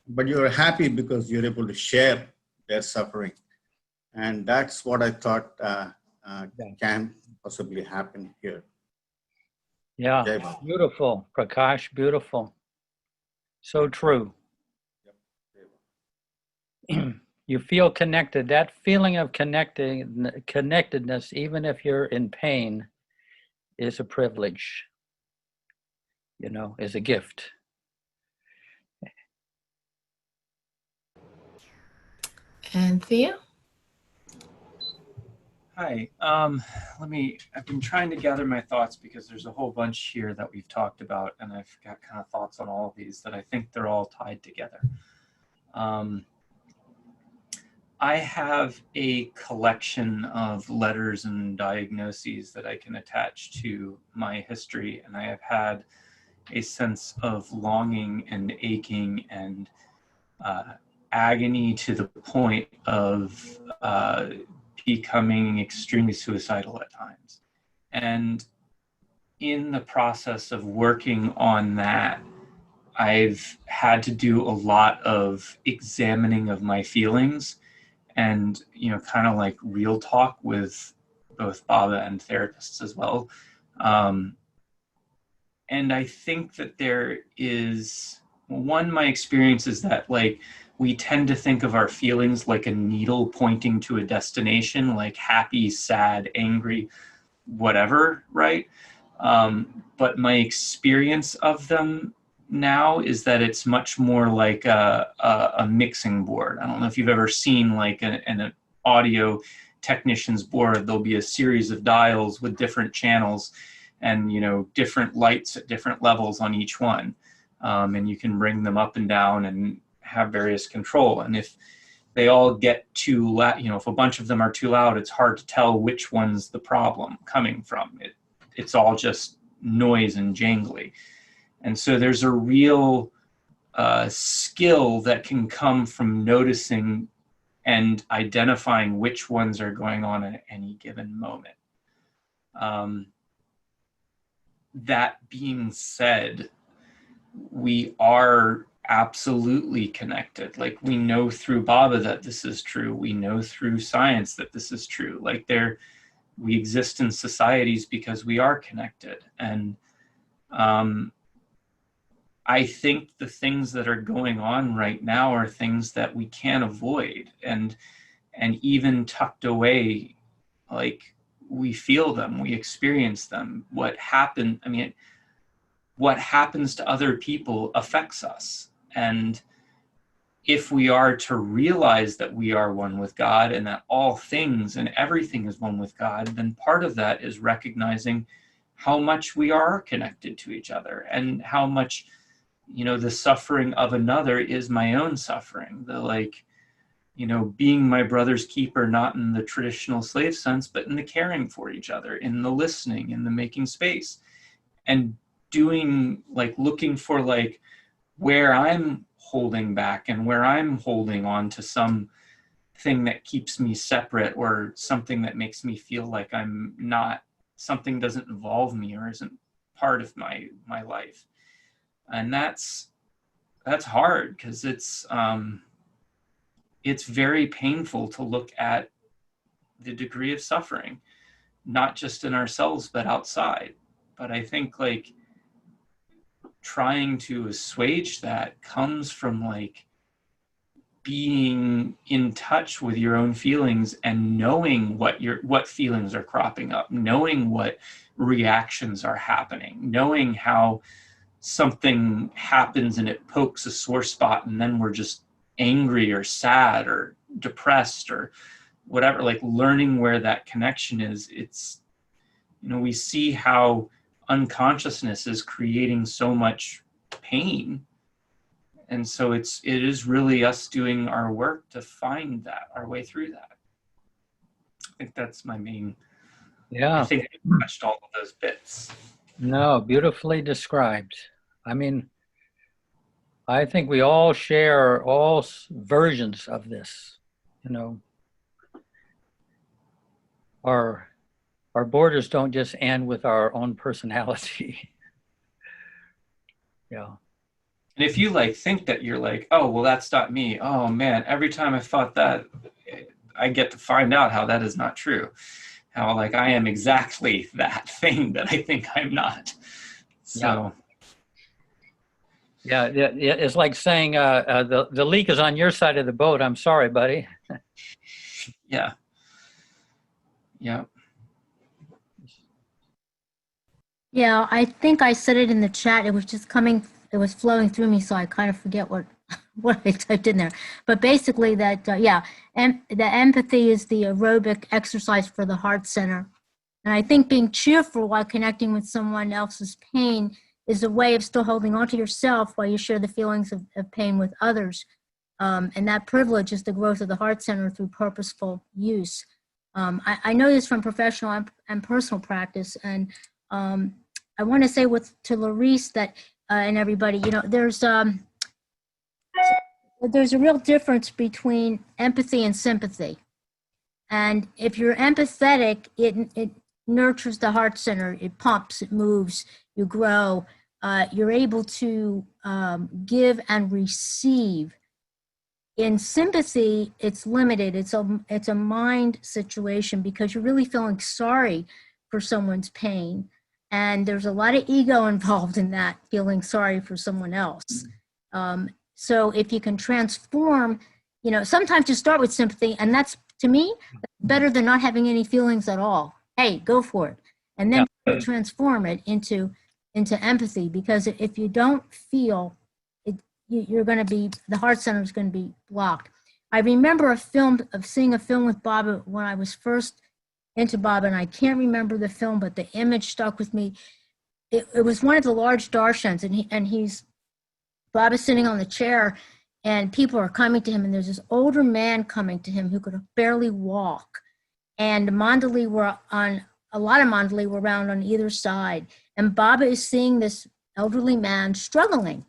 but you're happy because you're able to share their suffering. And that's what I thought can possibly happen here. Yeah, Jai Baba. beautiful, Prakash, beautiful. So true. You feel connected. That feeling of connectedness, even if you're in pain, is a privilege, you know, is a gift. And Thea? Hi. I've been trying to gather my thoughts because there's a whole bunch here that we've talked about, and I've got kind of thoughts on all of these that I think they're all tied together. I have a collection of letters and diagnoses that I can attach to my history, and I have had a sense of longing and aching and agony to the point of becoming extremely suicidal at times. And in the process of working on that, I've had to do a lot of examining of my feelings and, you know, kind of like real talk with both Baba and therapists as well. And I think that there is, one, my experience is that like we tend to think of our feelings like a needle pointing to a destination, like happy, sad, angry, whatever, right? But my experience of them now is that it's much more like a mixing board. I don't know if you've ever seen like an audio technician's board. There'll be a series of dials with different channels and, you know, different lights at different levels on each one. And you can bring them up and down and have various control. And if they all get too loud, you know, if a bunch of them are too loud, it's hard to tell which one's the problem coming from. It's all just noise and jangly. And so there's a real skill that can come from noticing and identifying which ones are going on at any given moment. That being said, we are absolutely connected. Like we know through Baba that this is true. We know through science that this is true. Like we exist in societies because we are connected. And I think the things that are going on right now are things that we can't avoid. And even tucked away, like we feel them, we experience them. What happens to other people affects us. And if we are to realize that we are one with God and that all things and everything is one with God, then part of that is recognizing how much we are connected to each other and how much, you know, the suffering of another is my own suffering. The like, you know, being my brother's keeper, not in the traditional slave sense, but in the caring for each other, in the listening, in the making space, and doing like looking for like where I'm holding back and where I'm holding on to some thing that keeps me separate or something that makes me feel like I'm not, something doesn't involve me or isn't part of my life. And that's hard because it's very painful to look at the degree of suffering, not just in ourselves, but outside. But I think like trying to assuage that comes from like being in touch with your own feelings and knowing what feelings are cropping up, knowing what reactions are happening, knowing how something happens and it pokes a sore spot and then we're just angry or sad or depressed or whatever, like learning where that connection is. It's, you know, we see how unconsciousness is creating so much pain. And so it is really us doing our work to find that, our way through that. I think that's my main, I think I touched all of those bits. No, beautifully described. I mean, I think we all share all versions of this, you know. Our borders don't just end with our own personality. Yeah. And if you like think that you're like, oh, well, that's not me. Oh man, every time I thought that, I get to find out how that is not true. How like I am exactly that thing that I think I'm not. So. Yeah, it's like saying the leak is on your side of the boat. I'm sorry, buddy. Yeah. Yeah. Yeah, I think I said it in the chat. It was just coming, it was flowing through me, so I kind of forget what what I typed in there. But basically that, yeah, and the empathy is the aerobic exercise for the heart center. And I think being cheerful while connecting with someone else's pain is a way of still holding on to yourself while you share the feelings of pain with others. And that privilege is the growth of the heart center through purposeful use. I know this from professional and personal practice. And I want to say to Laurece that, and everybody, you know, there's a real difference between empathy and sympathy. And if you're empathetic, it nurtures the heart center, it pumps, it moves, you grow, you're able to give and receive. In sympathy, it's limited, it's a mind situation because you're really feeling sorry for someone's pain. And there's a lot of ego involved in that, feeling sorry for someone else. So if you can transform, you know, sometimes you start with sympathy, and that's, to me, better than not having any feelings at all. Hey, go for it. And then transform it into empathy, because if you don't feel it, you're going to be, the heart center is going to be blocked. I remember seeing a film with Bob when I was first into Bob, and I can't remember the film, but the image stuck with me. It was one of the large darshans, and Bob is sitting on the chair, and people are coming to him, and there's this older man coming to him who could barely walk. And a lot of Mandali were around on either side. And Baba is seeing this elderly man struggling.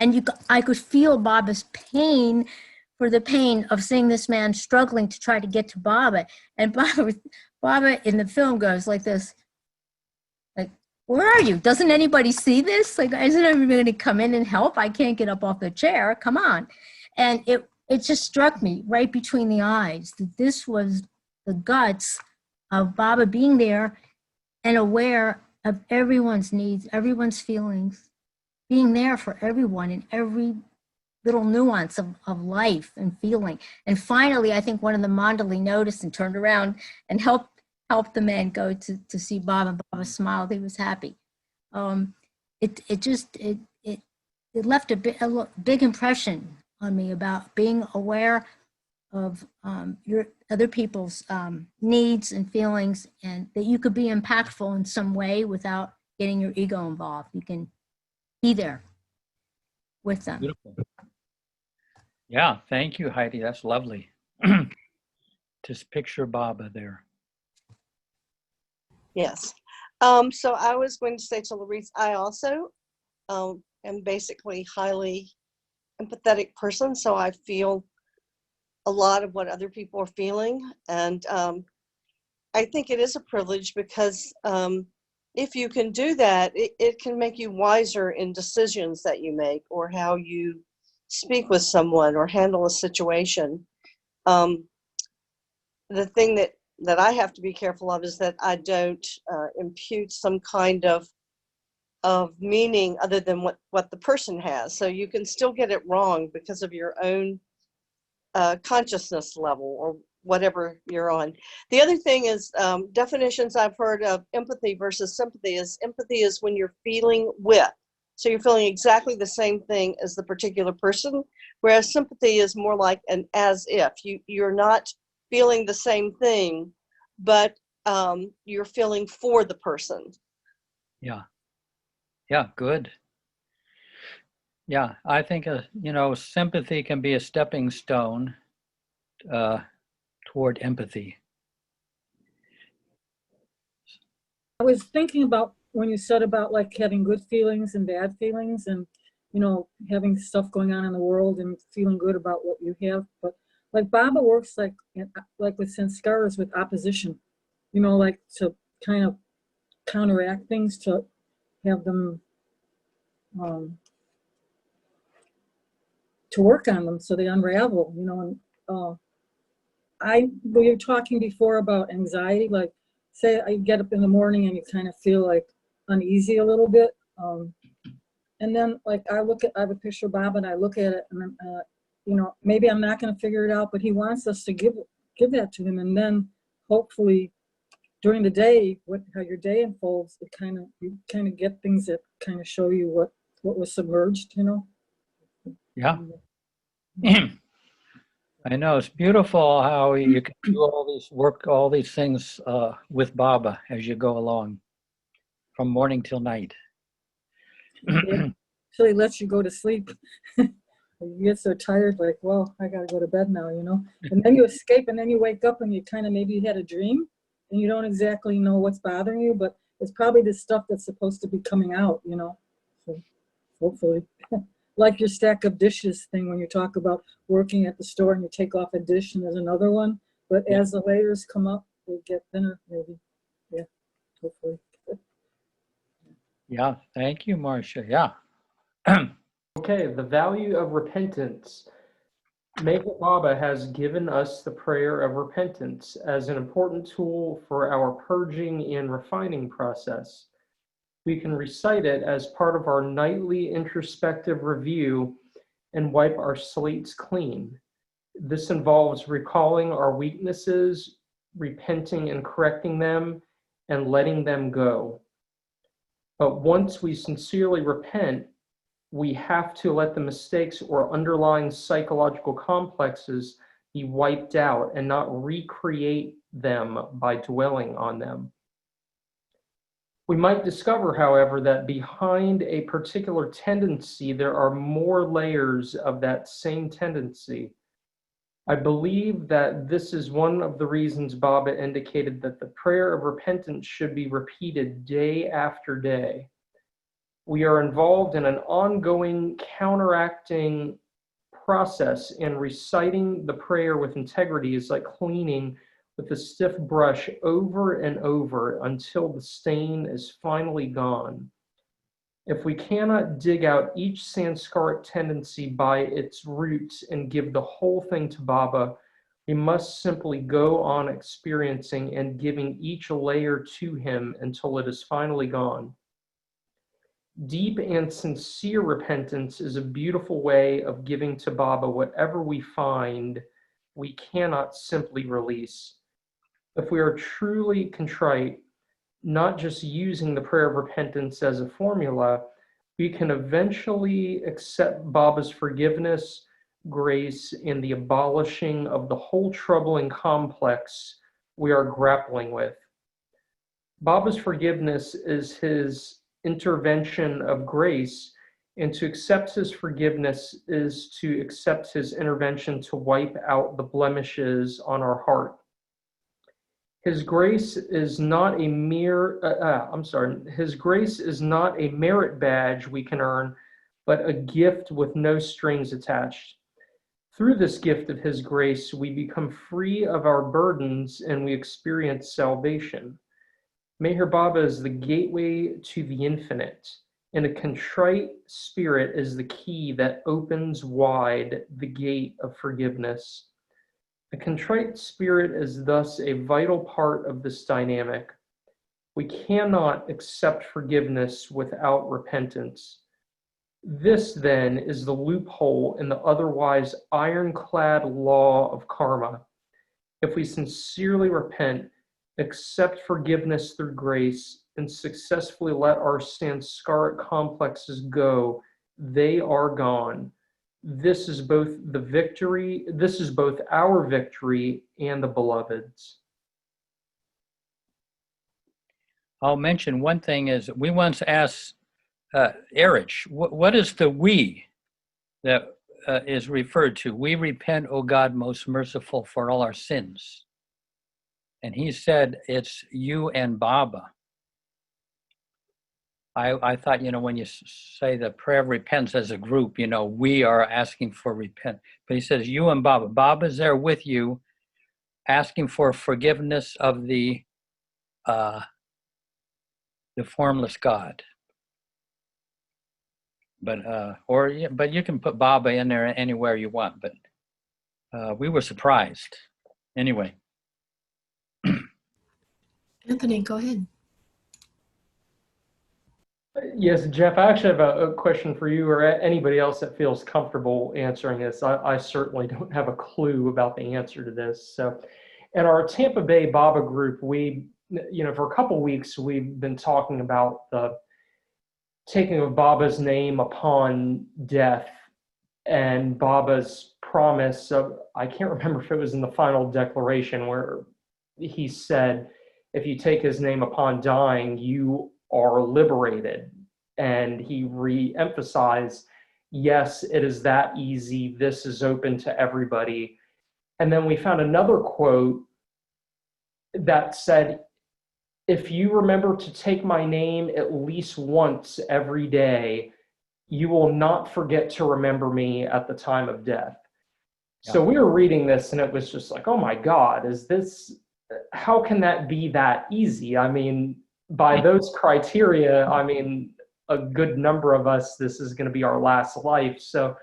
And I could feel Baba's pain for the pain of seeing this man struggling to try to get to Baba. And Baba in the film goes like this, like, where are you? Doesn't anybody see this? Like, isn't anybody going to come in and help? I can't get up off the chair. Come on. And it just struck me right between the eyes that this was the guts of Baba being there and aware of everyone's needs, everyone's feelings, being there for everyone in every little nuance of life and feeling. And finally, I think one of the Mandali noticed and turned around and helped the man go to see Baba, and Baba smiled. He was happy. It left a big impression on me about being aware of your other people's needs and feelings, and that you could be impactful in some way without getting your ego involved. You can be there with them. Beautiful. Yeah, thank you, Heidi. That's lovely. Just picture Baba there. Yes. So I was going to say to Laurece, I also am basically highly empathetic person, so I feel a lot of what other people are feeling. And I think it is a privilege because if you can do that, it can make you wiser in decisions that you make or how you speak with someone or handle a situation. The thing that I have to be careful of is that I don't impute some kind of meaning other than what the person has. So you can still get it wrong because of your own consciousness level or whatever you're on. The other thing is definitions I've heard of empathy versus sympathy is when you're feeling with. So you're feeling exactly the same thing as the particular person, whereas sympathy is more like an as if. You're not feeling the same thing, but you're feeling for the person. Yeah. Yeah, good. Yeah, I think, sympathy can be a stepping stone toward empathy. I was thinking about when you said about like having good feelings and bad feelings and, having stuff going on in the world and feeling good about what you have. But like Baba works like with sanskaras with opposition, like to kind of counteract things, to have them to work on them so they unravel, you know. And we were talking before about anxiety, like say I get up in the morning and you kind of feel like uneasy a little bit. And then like I have a picture of Bob and I look at it and you know, maybe I'm not going to figure it out, but he wants us to give that to him. And then hopefully during the day, how your day unfolds, you kind of get things that kind of show you what was submerged, you know? Yeah. I know, it's beautiful how you can do all these things with Baba as you go along from morning till night. So he lets you go to sleep. You get so tired, like, well, I gotta go to bed now, you know? And then you escape and then you wake up and you kind of maybe had a dream and you don't exactly know what's bothering you, but it's probably the stuff that's supposed to be coming out, you know? So hopefully. Like your stack of dishes thing when you talk about working at the store and you take off a dish and there's another one. But as the layers come up, they get thinner, maybe. Yeah, hopefully. Yeah, thank you, Marcia. Yeah. Okay, the value of repentance. Megha Baba has given us the prayer of repentance as an important tool for our purging and refining process. We can recite it as part of our nightly introspective review and wipe our slates clean. This involves recalling our weaknesses, repenting and correcting them, and letting them go. But once we sincerely repent, we have to let the mistakes or underlying psychological complexes be wiped out and not recreate them by dwelling on them. We might discover, however, that behind a particular tendency, there are more layers of that same tendency. I believe that this is one of the reasons Baba indicated that the prayer of repentance should be repeated day after day. We are involved in an ongoing counteracting process, and reciting the prayer with integrity is like cleaning with a stiff brush over and over until the stain is finally gone. If we cannot dig out each sanskaric tendency by its roots and give the whole thing to Baba, we must simply go on experiencing and giving each layer to him until it is finally gone. Deep and sincere repentance is a beautiful way of giving to Baba whatever we find we cannot simply release. If we are truly contrite, not just using the prayer of repentance as a formula, we can eventually accept Baba's forgiveness, grace, and the abolishing of the whole troubling complex we are grappling with. Baba's forgiveness is his intervention of grace, and to accept his forgiveness is to accept his intervention to wipe out the blemishes on our heart. His grace is not a his grace is not a merit badge we can earn, but a gift with no strings attached. Through this gift of his grace, we become free of our burdens and we experience salvation. Meher Baba is the gateway to the infinite, and a contrite spirit is the key that opens wide the gate of forgiveness. A contrite spirit is thus a vital part of this dynamic. We cannot accept forgiveness without repentance. This, then, is the loophole in the otherwise ironclad law of karma. If we sincerely repent, accept forgiveness through grace, and successfully let our sanskaric complexes go, they are gone. This is both our victory and the beloved's. I'll mention one thing is we once asked Erich, what is the we that is referred to? We repent, O God, most merciful, for all our sins. And he said, it's you and Baba. I thought, when you say the prayer of repentance as a group, we are asking for repent. But he says, you and Baba. Baba's there with you, asking for forgiveness of the formless God. But but you can put Baba in there anywhere you want. But we were surprised. Anyway. Anthony, go ahead. Yes, Jeff, I actually have a question for you or anybody else that feels comfortable answering this. I certainly don't have a clue about the answer to this. So in our Tampa Bay Baba group, we, for a couple weeks, we've been talking about the taking of Baba's name upon death and Baba's promise of, I can't remember if it was in the final declaration where he said, if you take his name upon dying, you are liberated. And he re-emphasized, yes, it is that easy. This is open to everybody. And then we found another quote that said, if you remember to take my name at least once every day, you will not forget to remember me at the time of death. Yeah. So we were reading this and it was just like, oh my God, how can that be that easy? I mean, by those criteria, I mean, a good number of us, this is going to be our last life. So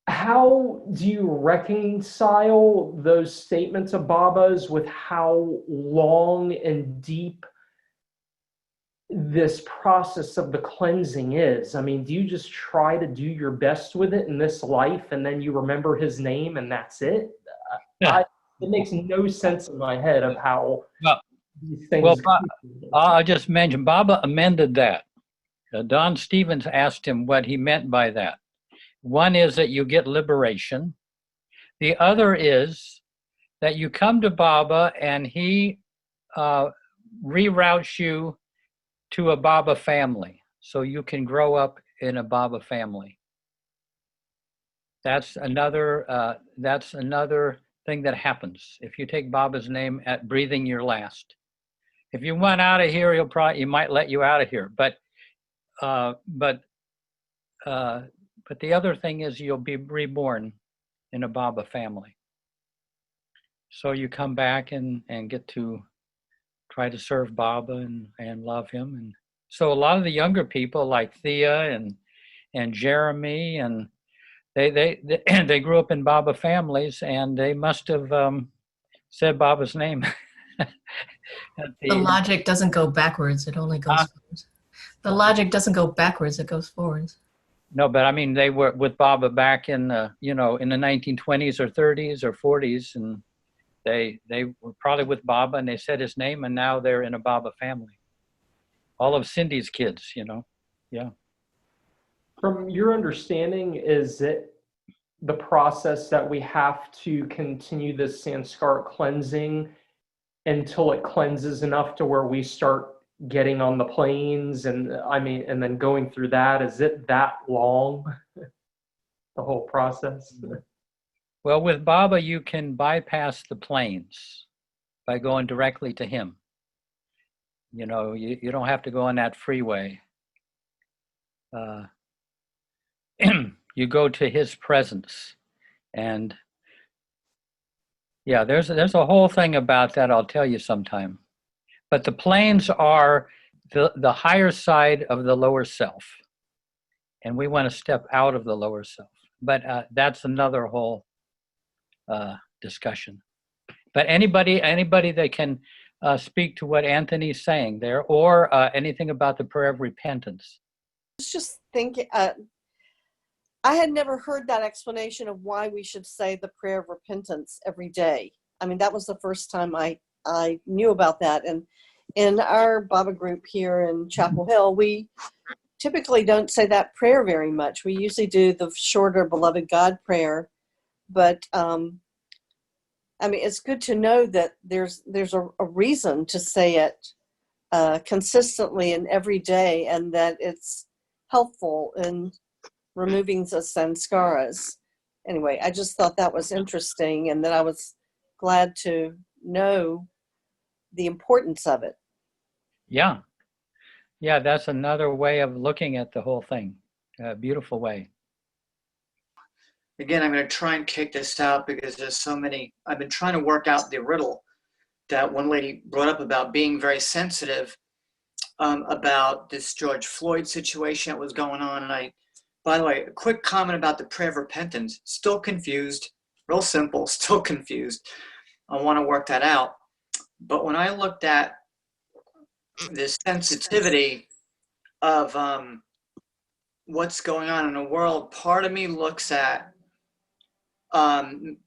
how do you reconcile those statements of Baba's with how long and deep this process of the cleansing is? I mean, do you just try to do your best with it in this life and then you remember his name and that's it? Yeah. It makes no sense in my head of how these things. Well, I'll just mention, Baba amended that. Don Stevens asked him what he meant by that. One is that you get liberation. The other is that you come to Baba and he reroutes you to a Baba family, so you can grow up in a Baba family. That's another thing that happens if you take Baba's name at breathing your last. If you went out of here, he might let you out of here. But the other thing is you'll be reborn in a Baba family. So you come back and get to try to serve Baba and love him. And so a lot of the younger people like Thea and Jeremy, and they grew up in Baba families and they must have said Baba's name. The logic doesn't go backwards, it only goes forwards. The logic doesn't go backwards, it goes forwards. No, but I mean, they were with Baba back in in the 1920s or 30s or 40s, and they were probably with Baba and they said his name, and now they're in a Baba family. All of Cindy's kids, yeah. From your understanding, is it the process that we have to continue this sanskar cleansing until it cleanses enough to where we start getting on the planes and then going through that? Is it that long, the whole process? Well, with Baba, you can bypass the planes by going directly to him. You don't have to go on that freeway. You go to his presence. And yeah, there's a whole thing about that I'll tell you sometime. But the planes are the higher side of the lower self. And we want to step out of the lower self. But that's another whole discussion. But anybody that can speak to what Anthony's saying there, or anything about the prayer of repentance. I was just thinking, I had never heard that explanation of why we should say the prayer of repentance every day. I mean, that was the first time I knew about that. And in our Baba group here in Chapel Hill, we typically don't say that prayer very much. We usually do the shorter Beloved God prayer. But, I mean, it's good to know that there's a reason to say it consistently and every day, and that it's helpful in removing the sanskaras. Anyway, I just thought that was interesting, and that I was glad to know the importance of it. Yeah, that's another way of looking at the whole thing. A beautiful way. Again, I'm going to try and kick this out because there's so many. I've been trying to work out the riddle that one lady brought up about being very sensitive. about this George Floyd situation that was going on. And by the way, a quick comment about the prayer of repentance. Still confused, real simple, still confused. I want to work that out. But when I looked at this sensitivity of what's going on in the world, part of me looks at,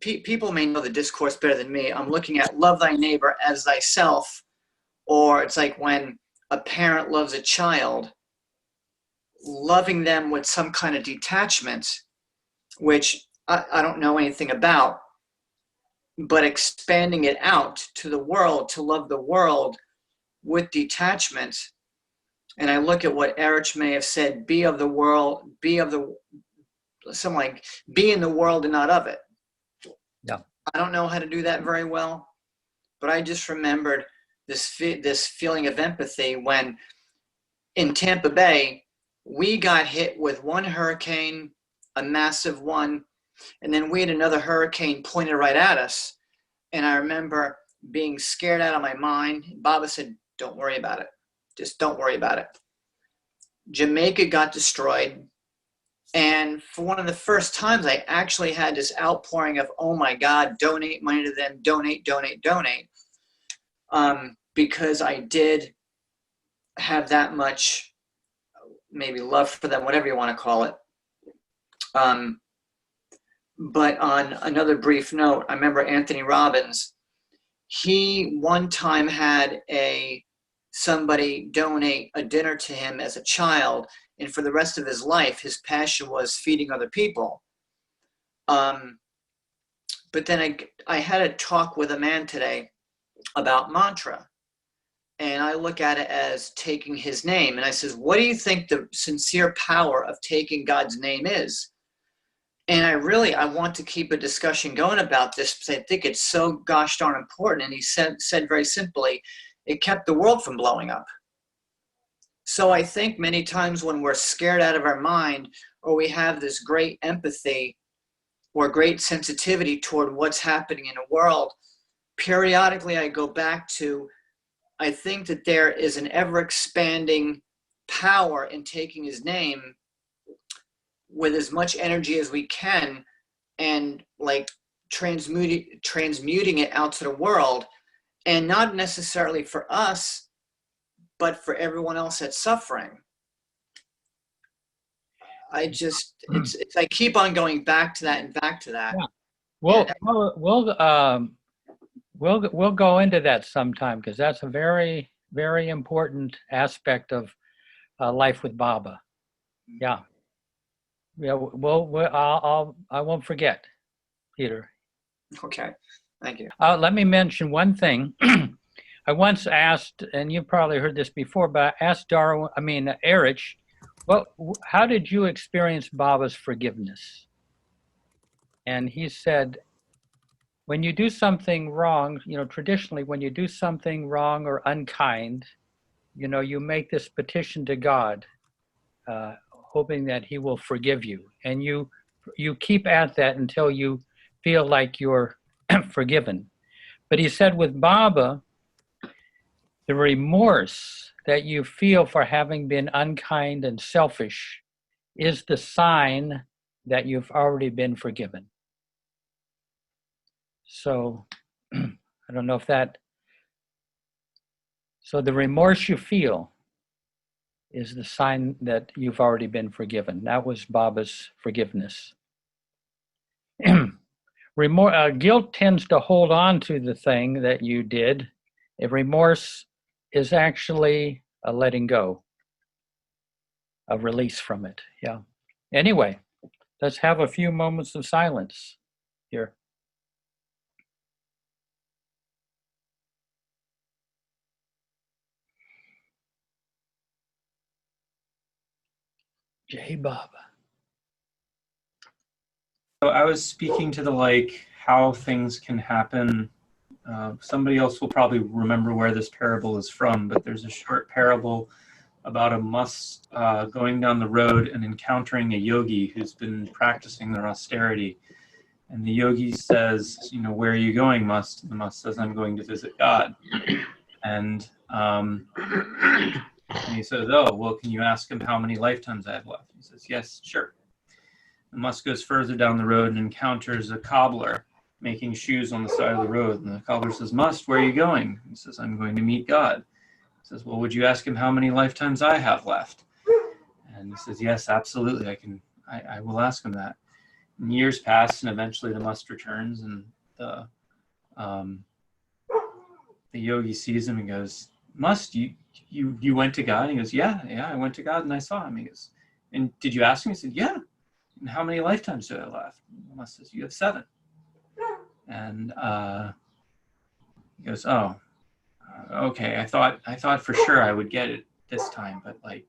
people may know the discourse better than me. I'm looking at love thy neighbor as thyself, or it's like when a parent loves a child, loving them with some kind of detachment, which I don't know anything about, but expanding it out to the world, to love the world with detachment. And I look at what Erich may have said, be of the world, something like, be in the world and not of it. Yeah. I don't know how to do that very well, but I just remembered this feeling of empathy when in Tampa Bay, we got hit with one hurricane, a massive one, and then we had another hurricane pointed right at us. And I remember being scared out of my mind. Baba said, don't worry about it. Just don't worry about it. Jamaica got destroyed. And for one of the first times, I actually had this outpouring of, oh my God, donate money to them, donate, donate, donate. Because I did have that much, maybe love for them, whatever you want to call it. But on another brief note, I remember Anthony Robbins, he one time had somebody donate a dinner to him as a child, and for the rest of his life, his passion was feeding other people. But then I had a talk with a man today about mantra, and I look at it as taking his name. And I says, what do you think the sincere power of taking God's name is? And I want to keep a discussion going about this because I think it's so gosh darn important. And he said very simply, it kept the world from blowing up. So I think many times when we're scared out of our mind, or we have this great empathy or great sensitivity toward what's happening in the world, periodically I go back to, I think that there is an ever-expanding power in taking his name with as much energy as we can, and like transmuting it out to the world, and not necessarily for us, but for everyone else that's suffering. I keep on going back to that and back to that. Yeah. We'll go into that sometime, because that's a very, very important aspect of life with Baba. Yeah. Yeah. I won't forget, Peter. Okay. Thank you. Let me mention one thing. I once asked, and you probably heard this before, but I asked Erich, how did you experience Baba's forgiveness? And he said, when you do something wrong, traditionally, when you do something wrong or unkind, you make this petition to God, hoping that he will forgive you. And you keep at that until you feel like you're forgiven. But he said with Baba, the remorse that you feel for having been unkind and selfish is the sign that you've already been forgiven. So I don't know if so the remorse you feel is the sign that you've already been forgiven. That was Baba's forgiveness. Guilt tends to hold on to the thing that you did. Remorse is actually a letting go, a release from it. Yeah. Anyway, let's have a few moments of silence here. Jai Baba. So I was speaking to how things can happen. Somebody else will probably remember where this parable is from, but there's a short parable about a must going down the road and encountering a yogi who's been practicing their austerity. And the yogi says, where are you going, Must? And the Must says, I'm going to visit God. And And he says, oh, well, can you ask him how many lifetimes I have left? He says, yes, sure. And Must goes further down the road and encounters a cobbler making shoes on the side of the road. And the cobbler says, Must, where are you going? He says, I'm going to meet God. He says, well, would you ask him how many lifetimes I have left? And he says, yes, absolutely. I will ask him that. And years pass, and eventually the Must returns, and the yogi sees him and goes, Must, you went to God? And he goes, yeah, I went to God and I saw him. He goes, and did you ask him? He said, yeah. And how many lifetimes do I have left? Must says, you have 7. And he goes, oh, okay. I thought for sure I would get it this time, but like,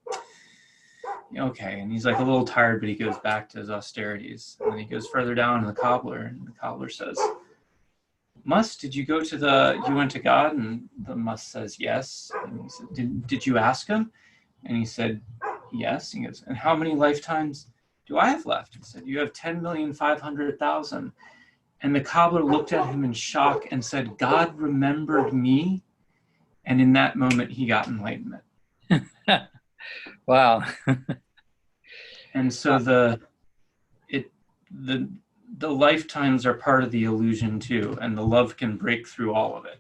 okay. And he's like a little tired, but he goes back to his austerities. And then he goes further down to the cobbler, and the cobbler says, Must, did you go to you went to God? And the Must says, yes. And he said, did you ask him? And he said, yes. He goes, and how many lifetimes do I have left? He said, you have 10,500,000. And the cobbler looked at him in shock and said, God remembered me. And in that moment, he got enlightenment. Wow. And so the lifetimes are part of the illusion too, and the love can break through all of it.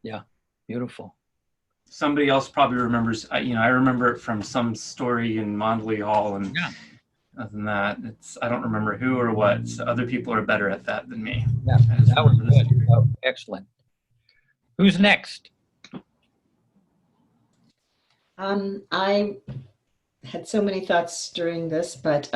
Yeah, beautiful. Somebody else probably remembers. I remember it from some story in Mondley Hall, and yeah. Other than that, I don't remember who or what. So other people are better at that than me. Yeah, that was good. Oh, excellent. Who's next? I had so many thoughts during this, but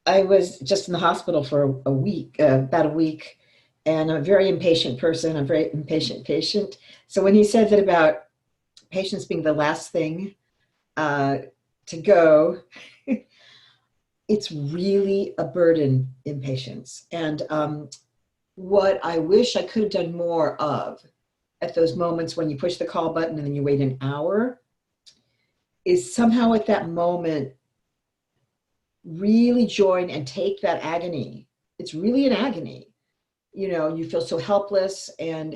I was just in the hospital for a week, about a week, and I'm a very impatient person. I'm a very impatient patient. So when he said that about patients being the last thing to go, it's really a burden in patients. And what I wish I could have done more of at those moments when you push the call button and then you wait an hour is somehow at that moment really join and take that agony. It's really an agony. You know, you feel so helpless and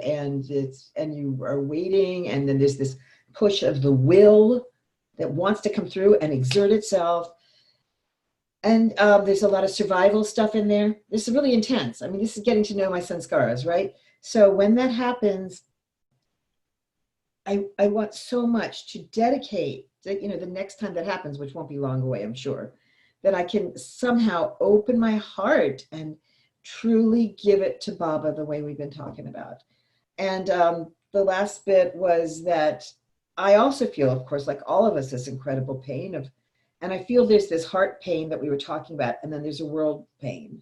you are waiting, and then there's this push of the will that wants to come through and exert itself. And there's a lot of survival stuff in there. This is really intense. I mean, this is getting to know my sanskaras, right? So when that happens, I want so much to dedicate, you know, the next time that happens, which won't be long away, I'm sure, that I can somehow open my heart and truly give it to Baba the way we've been talking about. And the last bit was that I also feel, of course, like all of us, this incredible pain of, and I feel there's this heart pain that we were talking about, and then there's a world pain.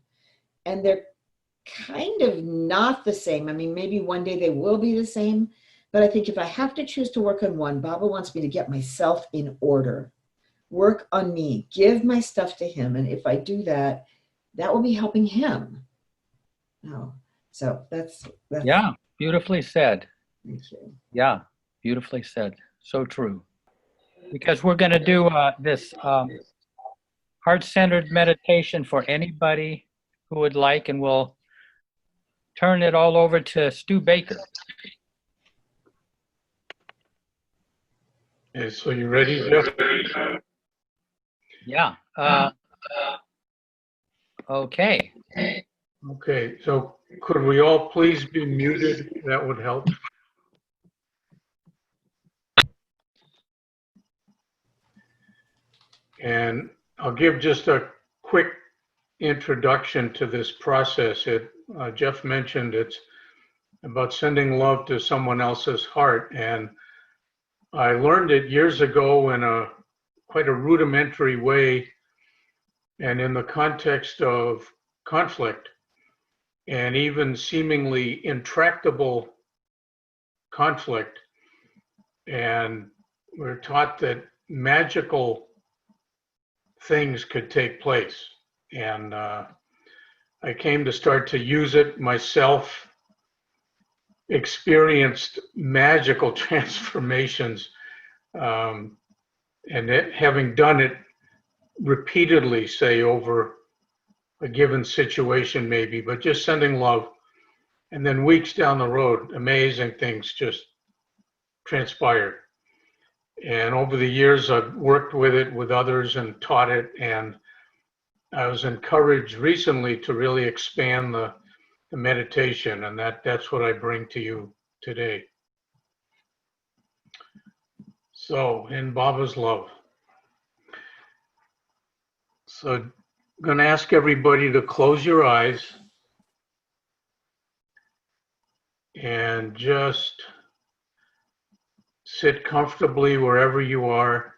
And they're kind of not the same. I mean, maybe one day they will be the same, but I think if I have to choose to work on one, Baba wants me to get myself in order, work on me, give my stuff to him. And if I do that, that will be helping him. No. So that's yeah, beautifully said. Thank you. Yeah, beautifully said. So true. Because we're going to do this heart-centered meditation for anybody who would like, and we'll turn it all over to Stu Baker. Okay, so you ready, Jeff? Yeah. Okay. Okay, so could we all please be muted? That would help. And I'll give just a quick introduction to this process. Jeff mentioned it's about sending love to someone else's heart. And I learned it years ago in quite a rudimentary way, and in the context of conflict and even seemingly intractable conflict. And we're taught that magical things could take place. And I came to start to use it myself, experienced magical transformations, and having done it repeatedly, say over a given situation maybe, but just sending love. And then weeks down the road, amazing things just transpired. And over the years, I've worked with it with others and taught it. And I was encouraged recently to really expand the meditation, and that's what I bring to you today. So, in Baba's love. So, I'm going to ask everybody to close your eyes and just sit comfortably wherever you are.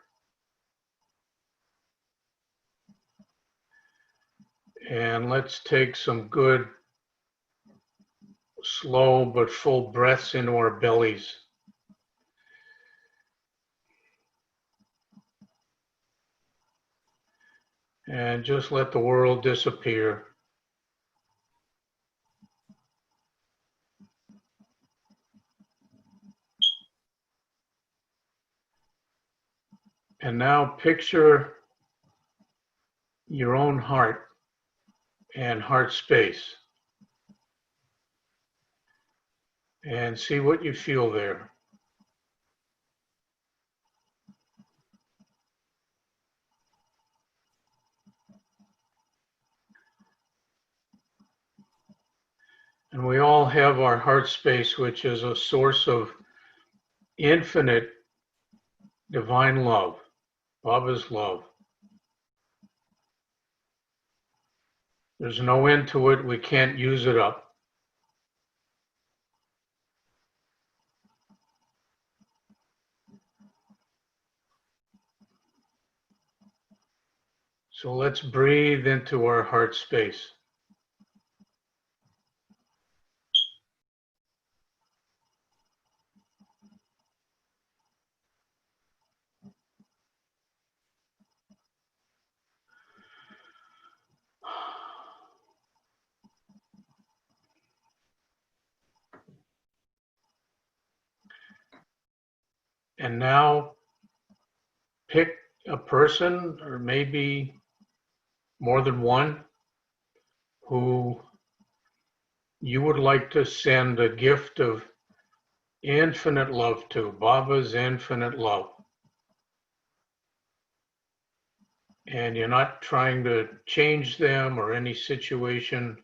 And let's take some good, slow but full breaths into our bellies. And just let the world disappear. And now picture your own heart and heart space. And see what you feel there. And we all have our heart space, which is a source of infinite divine love, Baba's love. There's no end to it. We can't use it up. So let's breathe into our heart space. And now pick a person, or maybe more than one, who you would like to send a gift of infinite love to, Baba's infinite love. And you're not trying to change them or any situation.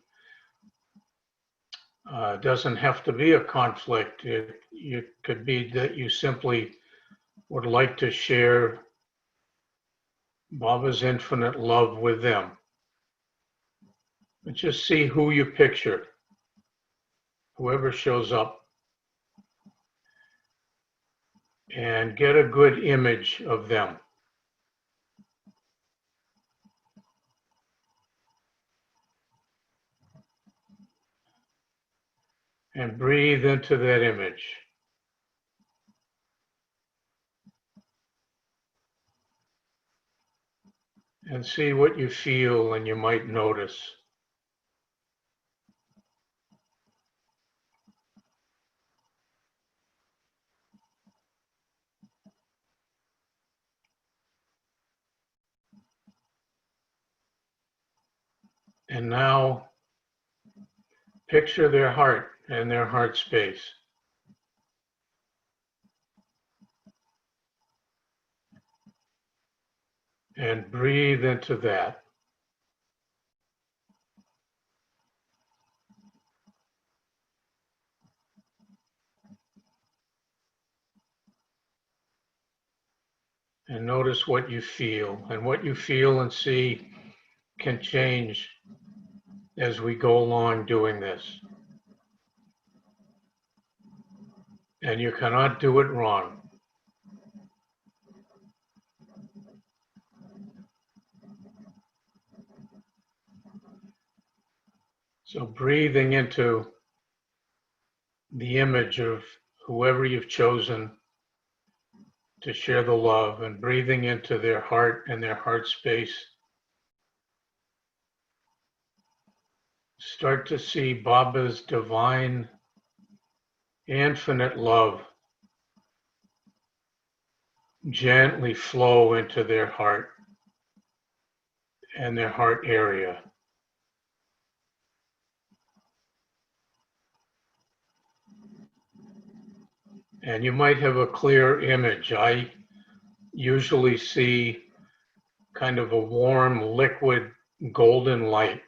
It doesn't have to be a conflict. It could be that you simply would like to share Baba's infinite love with them. But just see who you picture, whoever shows up, and get a good image of them. And breathe into that image. And see what you feel and you might notice. And now picture their heart and their heart space. And breathe into that. And notice what you feel. And what you feel and see can change as we go along doing this. And you cannot do it wrong. So breathing into the image of whoever you've chosen to share the love, and breathing into their heart and their heart space. Start to see Baba's divine, infinite love gently flow into their heart and their heart area. And you might have a clear image. I usually see kind of a warm, liquid, golden light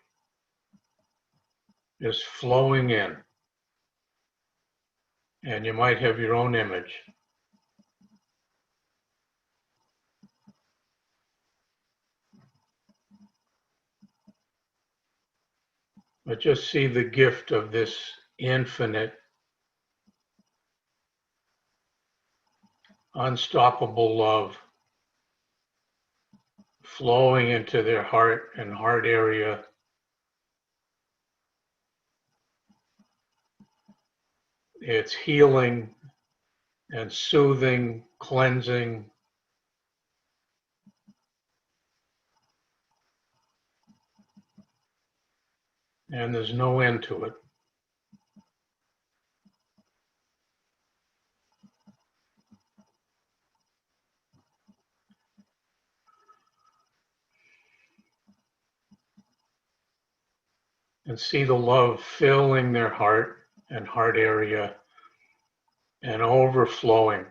just flowing in. And you might have your own image. But just see the gift of this infinite, unstoppable love flowing into their heart and heart area. It's healing and soothing, cleansing. And there's no end to it. And see the love filling their heart and heart area and overflowing.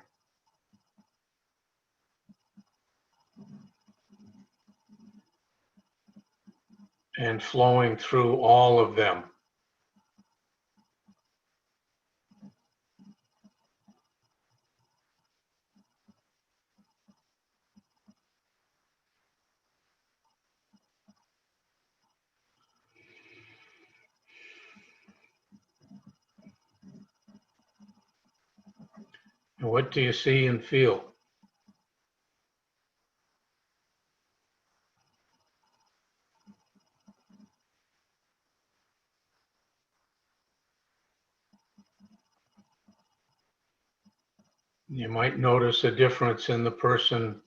And flowing through all of them. And what do you see and feel? You might notice a difference in the person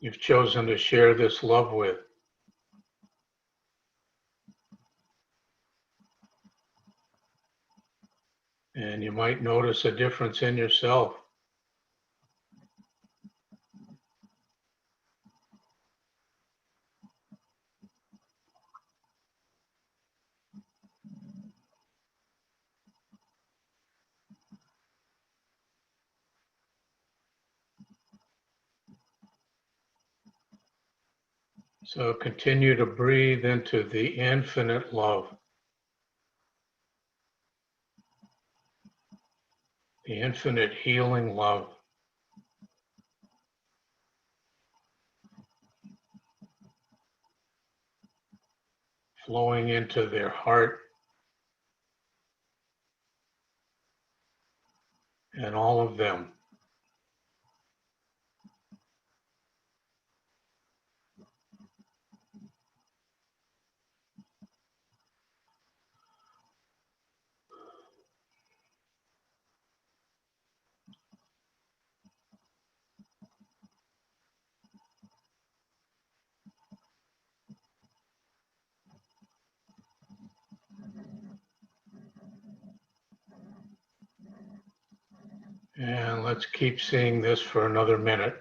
you've chosen to share this love with. And you might notice a difference in yourself. So continue to breathe into the infinite love. The infinite healing love. Flowing into their heart and all of them. And let's keep seeing this for another minute.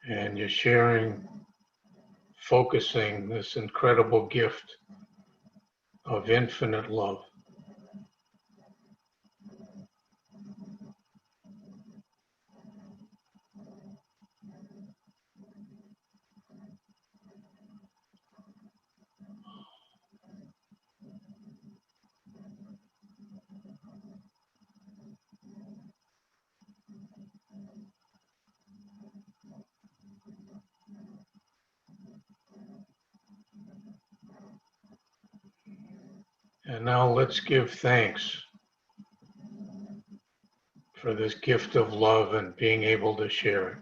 And you're sharing, focusing this incredible gift of infinite love. And now let's give thanks for this gift of love and being able to share it.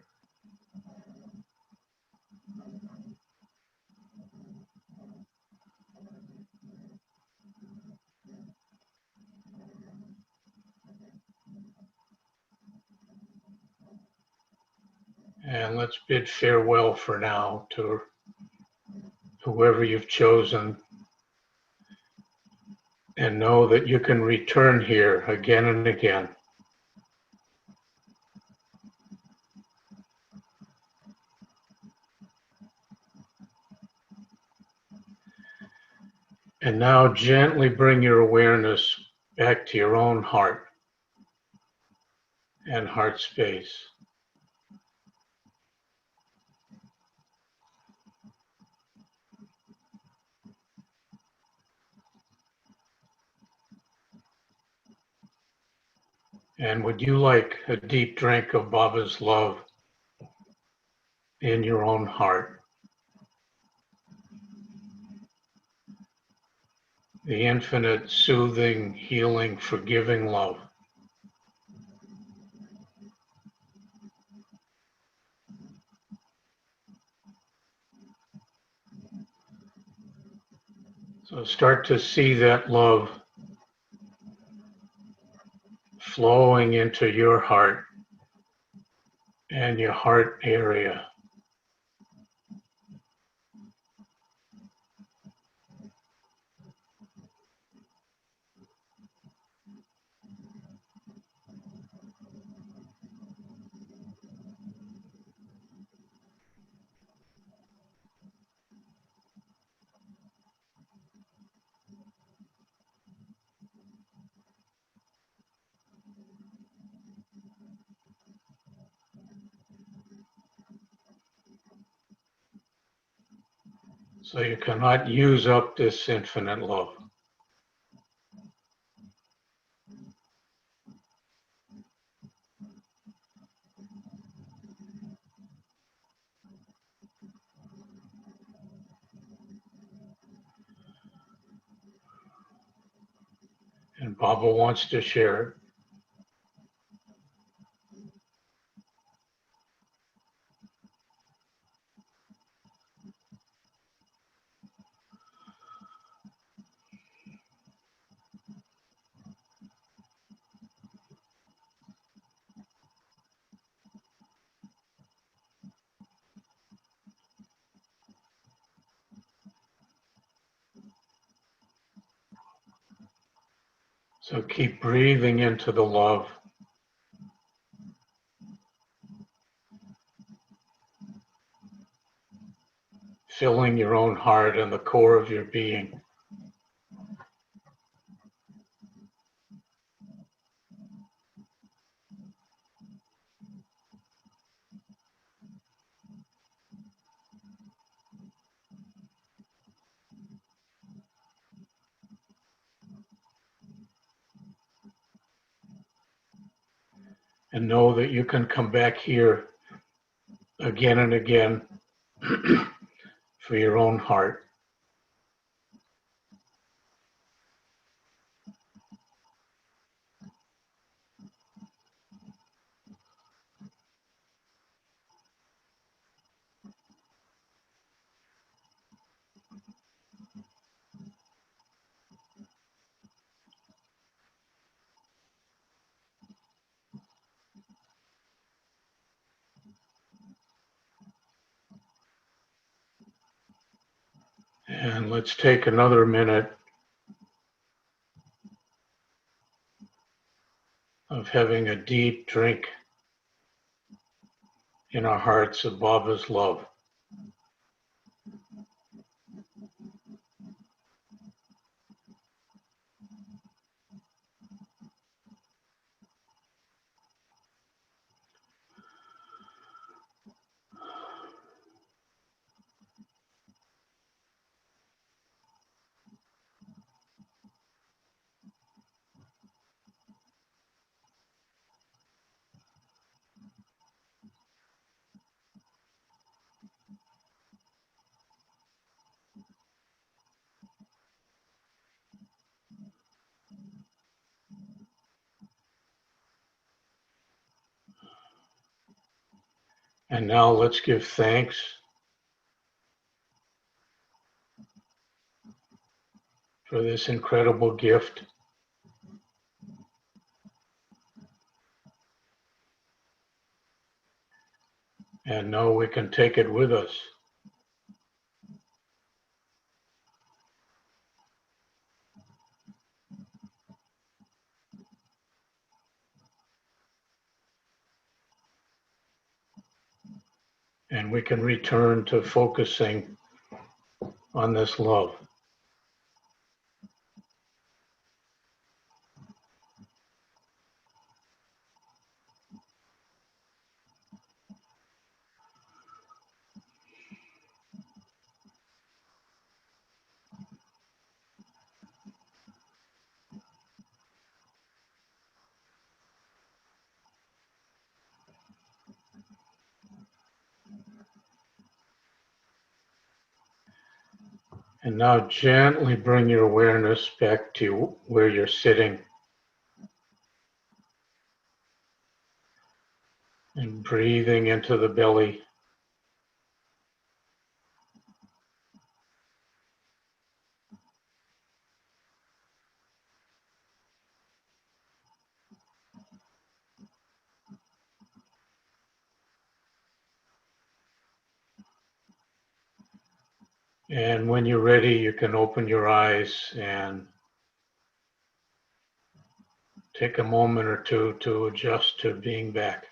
And let's bid farewell for now to whoever you've chosen, and know that you can return here again and again. now gently bring your awareness back to your own heart and heart space. And would you like a deep drink of Baba's love in your own heart? The infinite, soothing, healing, forgiving love. So start to see that love flowing into your heart and your heart area. So you cannot use up this infinite love. And Baba wants to share it. So keep breathing into the love. Filling your own heart and the core of your being. And know that you can come back here again and again for your own heart. And let's take another minute of having a deep drink in our hearts of Baba's love. And now let's give thanks for this incredible gift. And know we can take it with us. And we can return to focusing on this love. And now gently bring your awareness back to where you're sitting. And breathing into the belly. And when you're ready, you can open your eyes and take a moment or two to adjust to being back.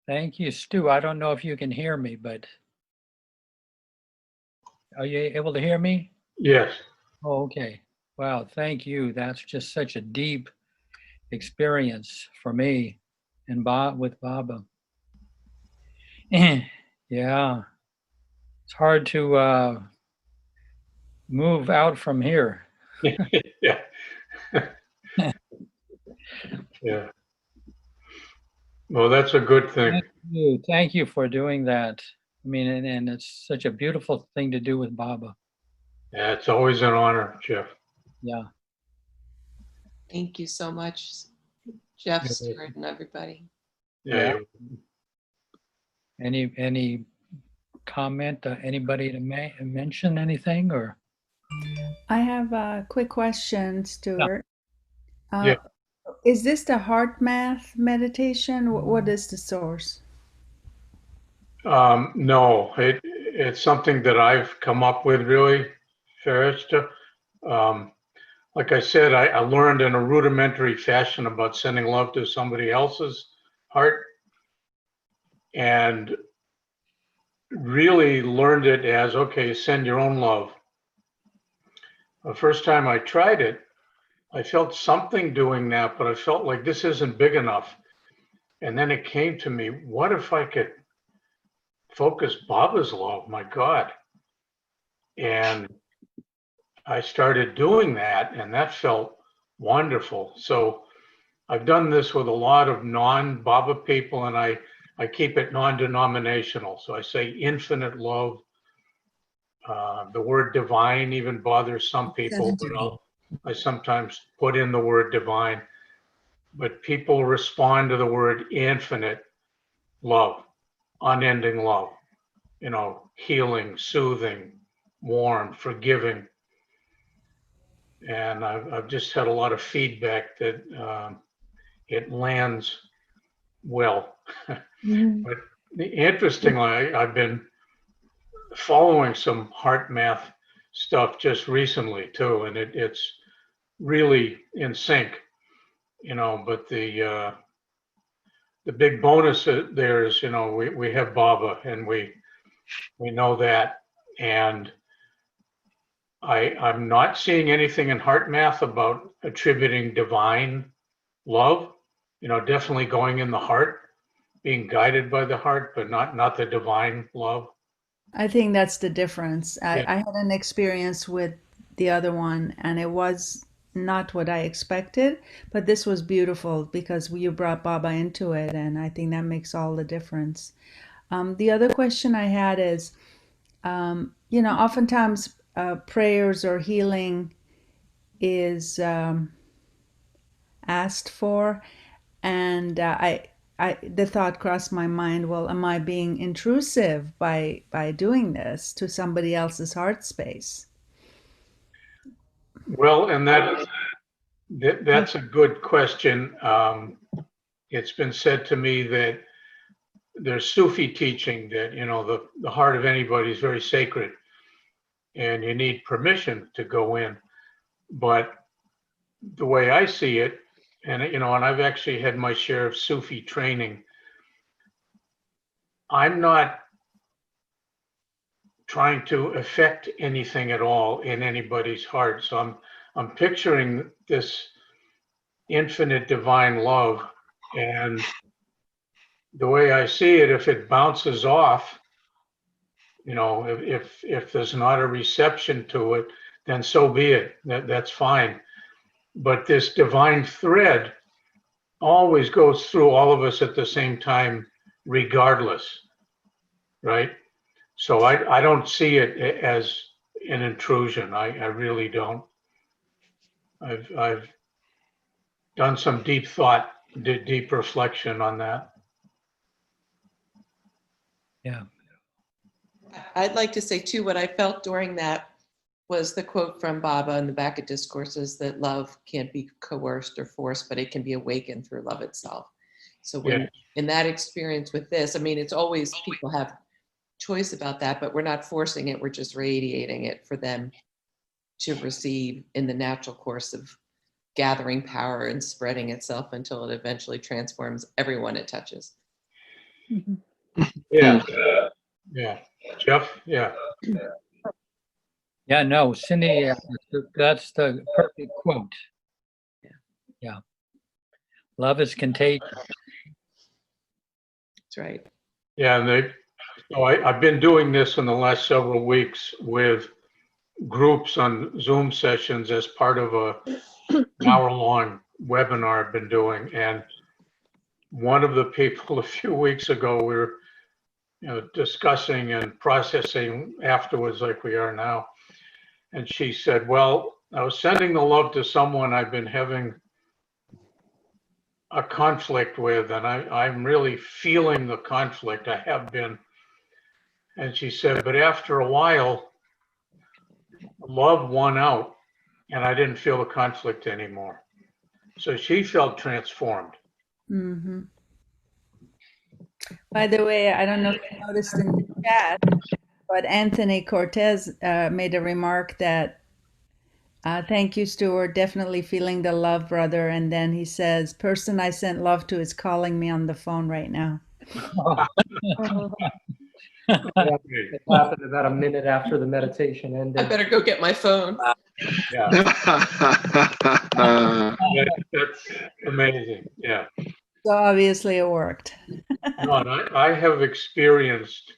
Thank you, Stu. I don't know if you can hear me, but are you able to hear me? Yes. Oh, okay. Wow, thank you. That's just such a deep experience for me and with Baba. Yeah, it's hard to move out from here. Yeah. Yeah. Well, that's a good thing. Thank you. Thank you for doing that. I mean, and it's such a beautiful thing to do with Baba. Yeah, it's always an honor, Jeff. Yeah. Thank you so much, Jeff, You're Stuart, and everybody. Yeah. Any comment? Anybody to mention anything or? I have a quick question, Stuart. Yeah. Is this the heart math meditation? What is the source? No, it's something that I've come up with, really, Fereshteh. Like I said, I learned in a rudimentary fashion about sending love to somebody else's heart, and really learned it as, okay, send your own love. The first time I tried it, I felt something doing that, but I felt like this isn't big enough. And then it came to me, what if I could focus Baba's love? My God. And I started doing that, and that felt wonderful. So I've done this with a lot of non-Baba people, and I keep it non-denominational. So I say infinite love. The word divine even bothers some people, but I sometimes put in the word divine. But people respond to the word infinite love, unending love, healing, soothing, warm, forgiving. And I've just had a lot of feedback that it lands well. But interestingly, I've been following some heart math stuff just recently too, and it's really in sync, but the big bonus there is, we have Baba, and we know that, and I'm not seeing anything in heart math about attributing divine love, definitely going in the heart, being guided by the heart, but not the divine love. I think that's the difference. Yeah. I had an experience with the other one, and it was not what I expected, but this was beautiful because you brought Baba into it, and I think that makes all the difference. The other question I had is, oftentimes prayers or healing is asked for, and the thought crossed my mind, well, am I being intrusive by doing this to somebody else's heart space? Well, and that's a good question. It's been said to me that there's Sufi teaching that, the heart of anybody is very sacred and you need permission to go in. But the way I see it, and I've actually had my share of Sufi training, I'm not trying to affect anything at all in anybody's heart. So I'm picturing this infinite divine love, and the way I see it, if it bounces off, if there's not a reception to it, then so be it. That's fine. But this divine thread always goes through all of us at the same time, regardless, right? So I don't see it as an intrusion. I really don't. I've done some deep thought, deep reflection on that. Yeah. I'd like to say too, what I felt during that was the quote from Baba in the back of Discourses, that love can't be coerced or forced, but it can be awakened through love itself. So when in that experience with this, I mean, it's always people have choice about that, but we're not forcing it. We're just radiating it for them to receive in the natural course of gathering power and spreading itself until it eventually transforms everyone it touches. Yeah. Yeah. Jeff? Yeah. Yeah, no, Cindy, that's the perfect quote. Yeah. Love is contagious. That's right. Yeah, and so I've been doing this in the last several weeks with groups on Zoom sessions as part of an hour-long webinar I've been doing. And one of the people a few weeks ago, we were discussing and processing afterwards like we are now. And she said, well, I was sending the love to someone I've been having a conflict with, and I'm really feeling the conflict. I have been. And she said, but after a while, love won out, and I didn't feel the conflict anymore. So she felt transformed. Mm-hmm. By the way, I don't know if you noticed in the chat, but Anthony Cortez made a remark that, thank you, Stuart, definitely feeling the love, brother. And then he says, person I sent love to is calling me on the phone right now. It happened about a minute after the meditation ended. I better go get my phone. Yeah. That's amazing. Yeah. So obviously it worked. No, and I have experienced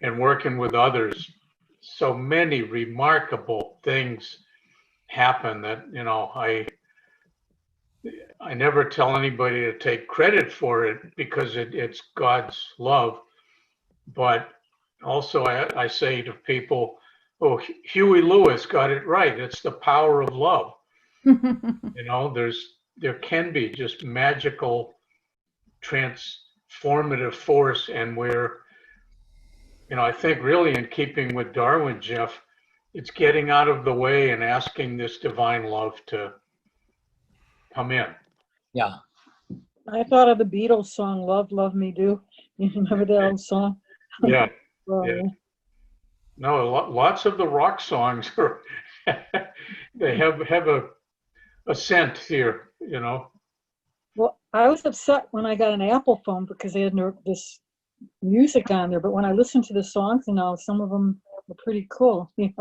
in working with others so many remarkable things happen that, I never tell anybody to take credit for it because it's God's love. But also I say to people, oh, Huey Lewis got it right. It's the power of love. There can be just magical transformative force, and I think really in keeping with Darwin, Jeff, it's getting out of the way and asking this divine love to come in. Yeah. I thought of the Beatles song, Love, Love Me Do. You remember that old song? Yeah. Oh, Yeah. No, lots of the rock songs are, they have a scent here, Well, I was upset when I got an Apple phone because they had this music on there. But when I listened to the songs, some of them were pretty cool. They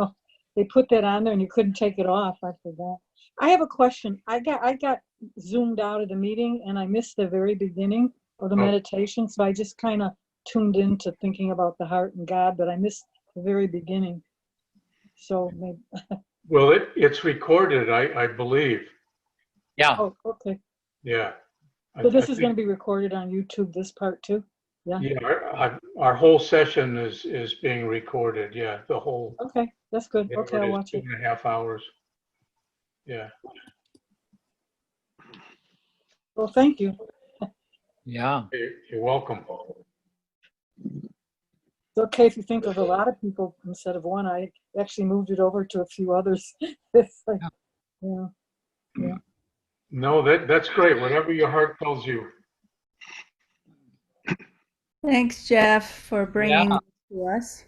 put that on there and you couldn't take it off. I forgot. I have a question. I got zoomed out of the meeting and I missed the very beginning of the meditation. So I just kind of tuned into thinking about the heart and God, but I missed the very beginning. So maybe. Well, it's recorded, I believe. Yeah. Oh, okay. Yeah. So this is going to be recorded on YouTube, this part too? Yeah. Yeah, our whole session is being recorded. Yeah, the whole. Okay, that's good. Okay, I'll watch it. 2.5 hours. Yeah. Well, thank you. Yeah. You're welcome. It's okay if you think of a lot of people instead of one. I actually moved it over to a few others. It's like, yeah. No, that's great. Whatever your heart tells you. Thanks, Jeff, for bringing it to us.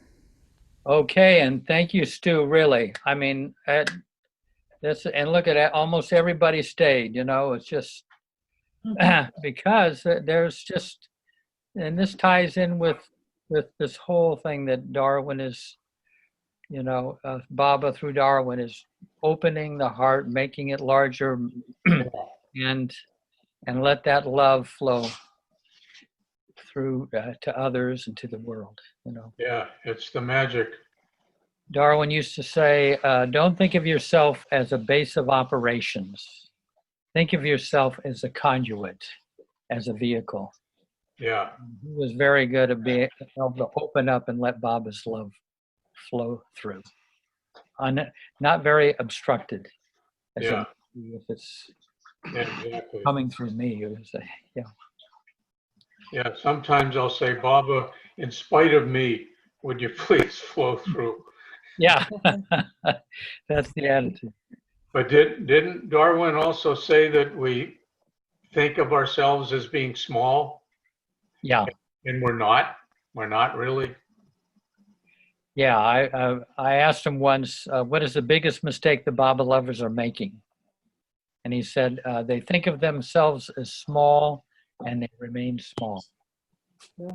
Okay, and thank you, Stu, really. I mean, and look at that, almost everybody stayed, it's just because there's just, and this ties in with this whole thing that Darwin is, Baba through Darwin is opening the heart, making it larger, and let that love flow through to others and to the world, Yeah, it's the magic. Darwin used to say, don't think of yourself as a base of operations. Think of yourself as a conduit, as a vehicle. Yeah. He was very good at being able to open up and let Baba's love flow through. Not very obstructed. Yeah. If it's exactly. coming through me, yeah. Yeah, sometimes I'll say, Baba, in spite of me, would you please flow through? Yeah, that's the attitude. But didn't Darwin also say that we think of ourselves as being small? Yeah. And we're not really. Yeah, I asked him once, what is the biggest mistake the Baba lovers are making? And he said they think of themselves as small and they remain small. Yeah.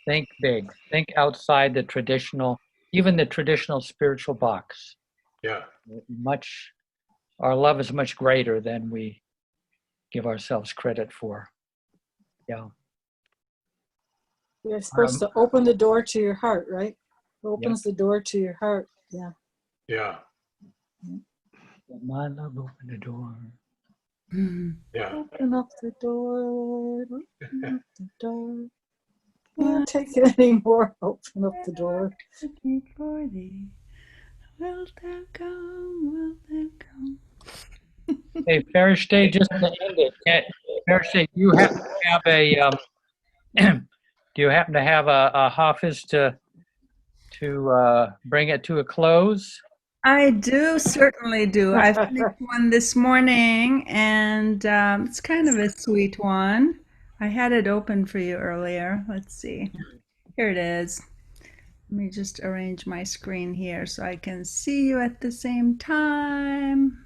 Think big. Think outside the traditional, even the traditional spiritual box. Yeah. Our love is much greater than we give ourselves credit for. Yeah. You're supposed to open the door to your heart, right? Opens the door to your heart. Yeah. Yeah. My love, open the door. Yeah. Open up the door. Open up the door. Can't take it anymore. Open up the door. For thee. Wilt thou come? Wilt thou come? Hey, Fereshteh, just to end it, Fereshteh, do you happen to have a Hafiz to bring it to a close? I do, certainly do. I finished one this morning, and it's kind of a sweet one. I had it open for you earlier. Let's see. Here it is. Let me just arrange my screen here so I can see you at the same time.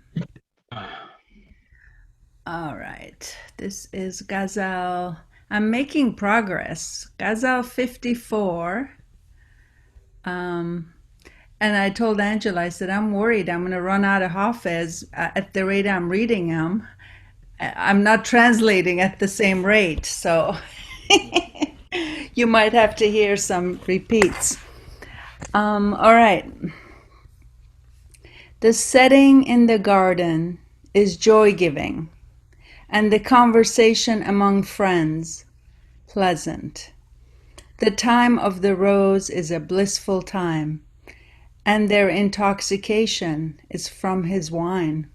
All right. This is Ghazal. I'm making progress. Ghazal 54. And I told Angela, I said, I'm worried I'm going to run out of Hafiz at the rate I'm reading him. I'm not translating at the same rate, so you might have to hear some repeats. All right. The setting in the garden is joy-giving, and the conversation among friends pleasant. The time of the rose is a blissful time, and their intoxication is from his wine.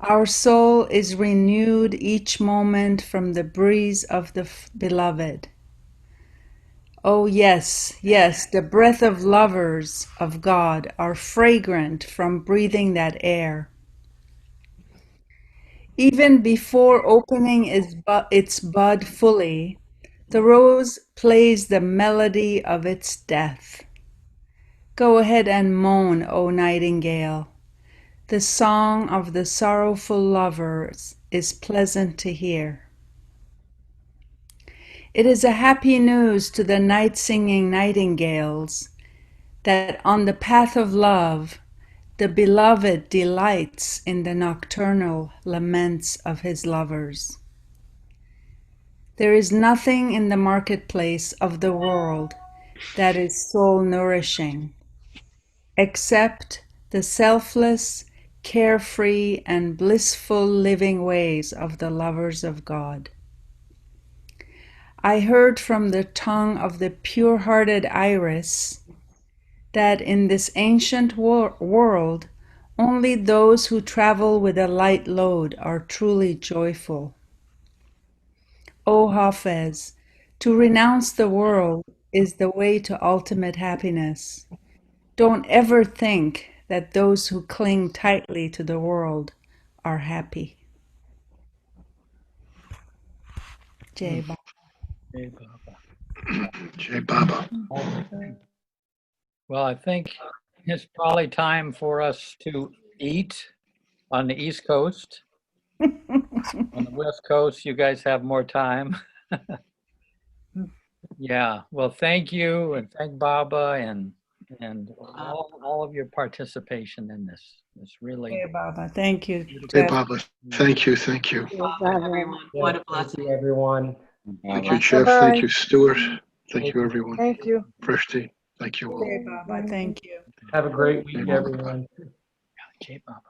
Our soul is renewed each moment from the breeze of the beloved. Oh yes, yes, the breath of lovers of God are fragrant from breathing that air. Even before opening its bud fully, the rose plays the melody of its death. Go ahead and moan, O nightingale. The song of the sorrowful lovers is pleasant to hear. It is a happy news to the night-singing nightingales that on the path of love, the beloved delights in the nocturnal laments of his lovers. There is nothing in the marketplace of the world that is soul-nourishing, except the selfless, carefree, and blissful living ways of the lovers of God. I heard from the tongue of the pure-hearted iris that in this ancient world, only those who travel with a light load are truly joyful. O Hafiz, to renounce the world is the way to ultimate happiness. Don't ever think that those who cling tightly to the world are happy. Jai Baba. Jai Baba. Jai Baba. Well, I think it's probably time for us to eat on the East Coast. On the West Coast, you guys have more time. Yeah, well, thank you, and thank Baba and all of your participation in this. It's really. Jai Baba, thank you. Jai Baba, thank you, thank you. Everyone, what a blessing. Thank you, everyone. Thank you, Jeff. Bye-bye. Thank you, Stuart. Thank you, everyone. Thank you. Fereshteh, thank you all. Jai Baba, thank you. Have a great week, everyone. Jai Baba.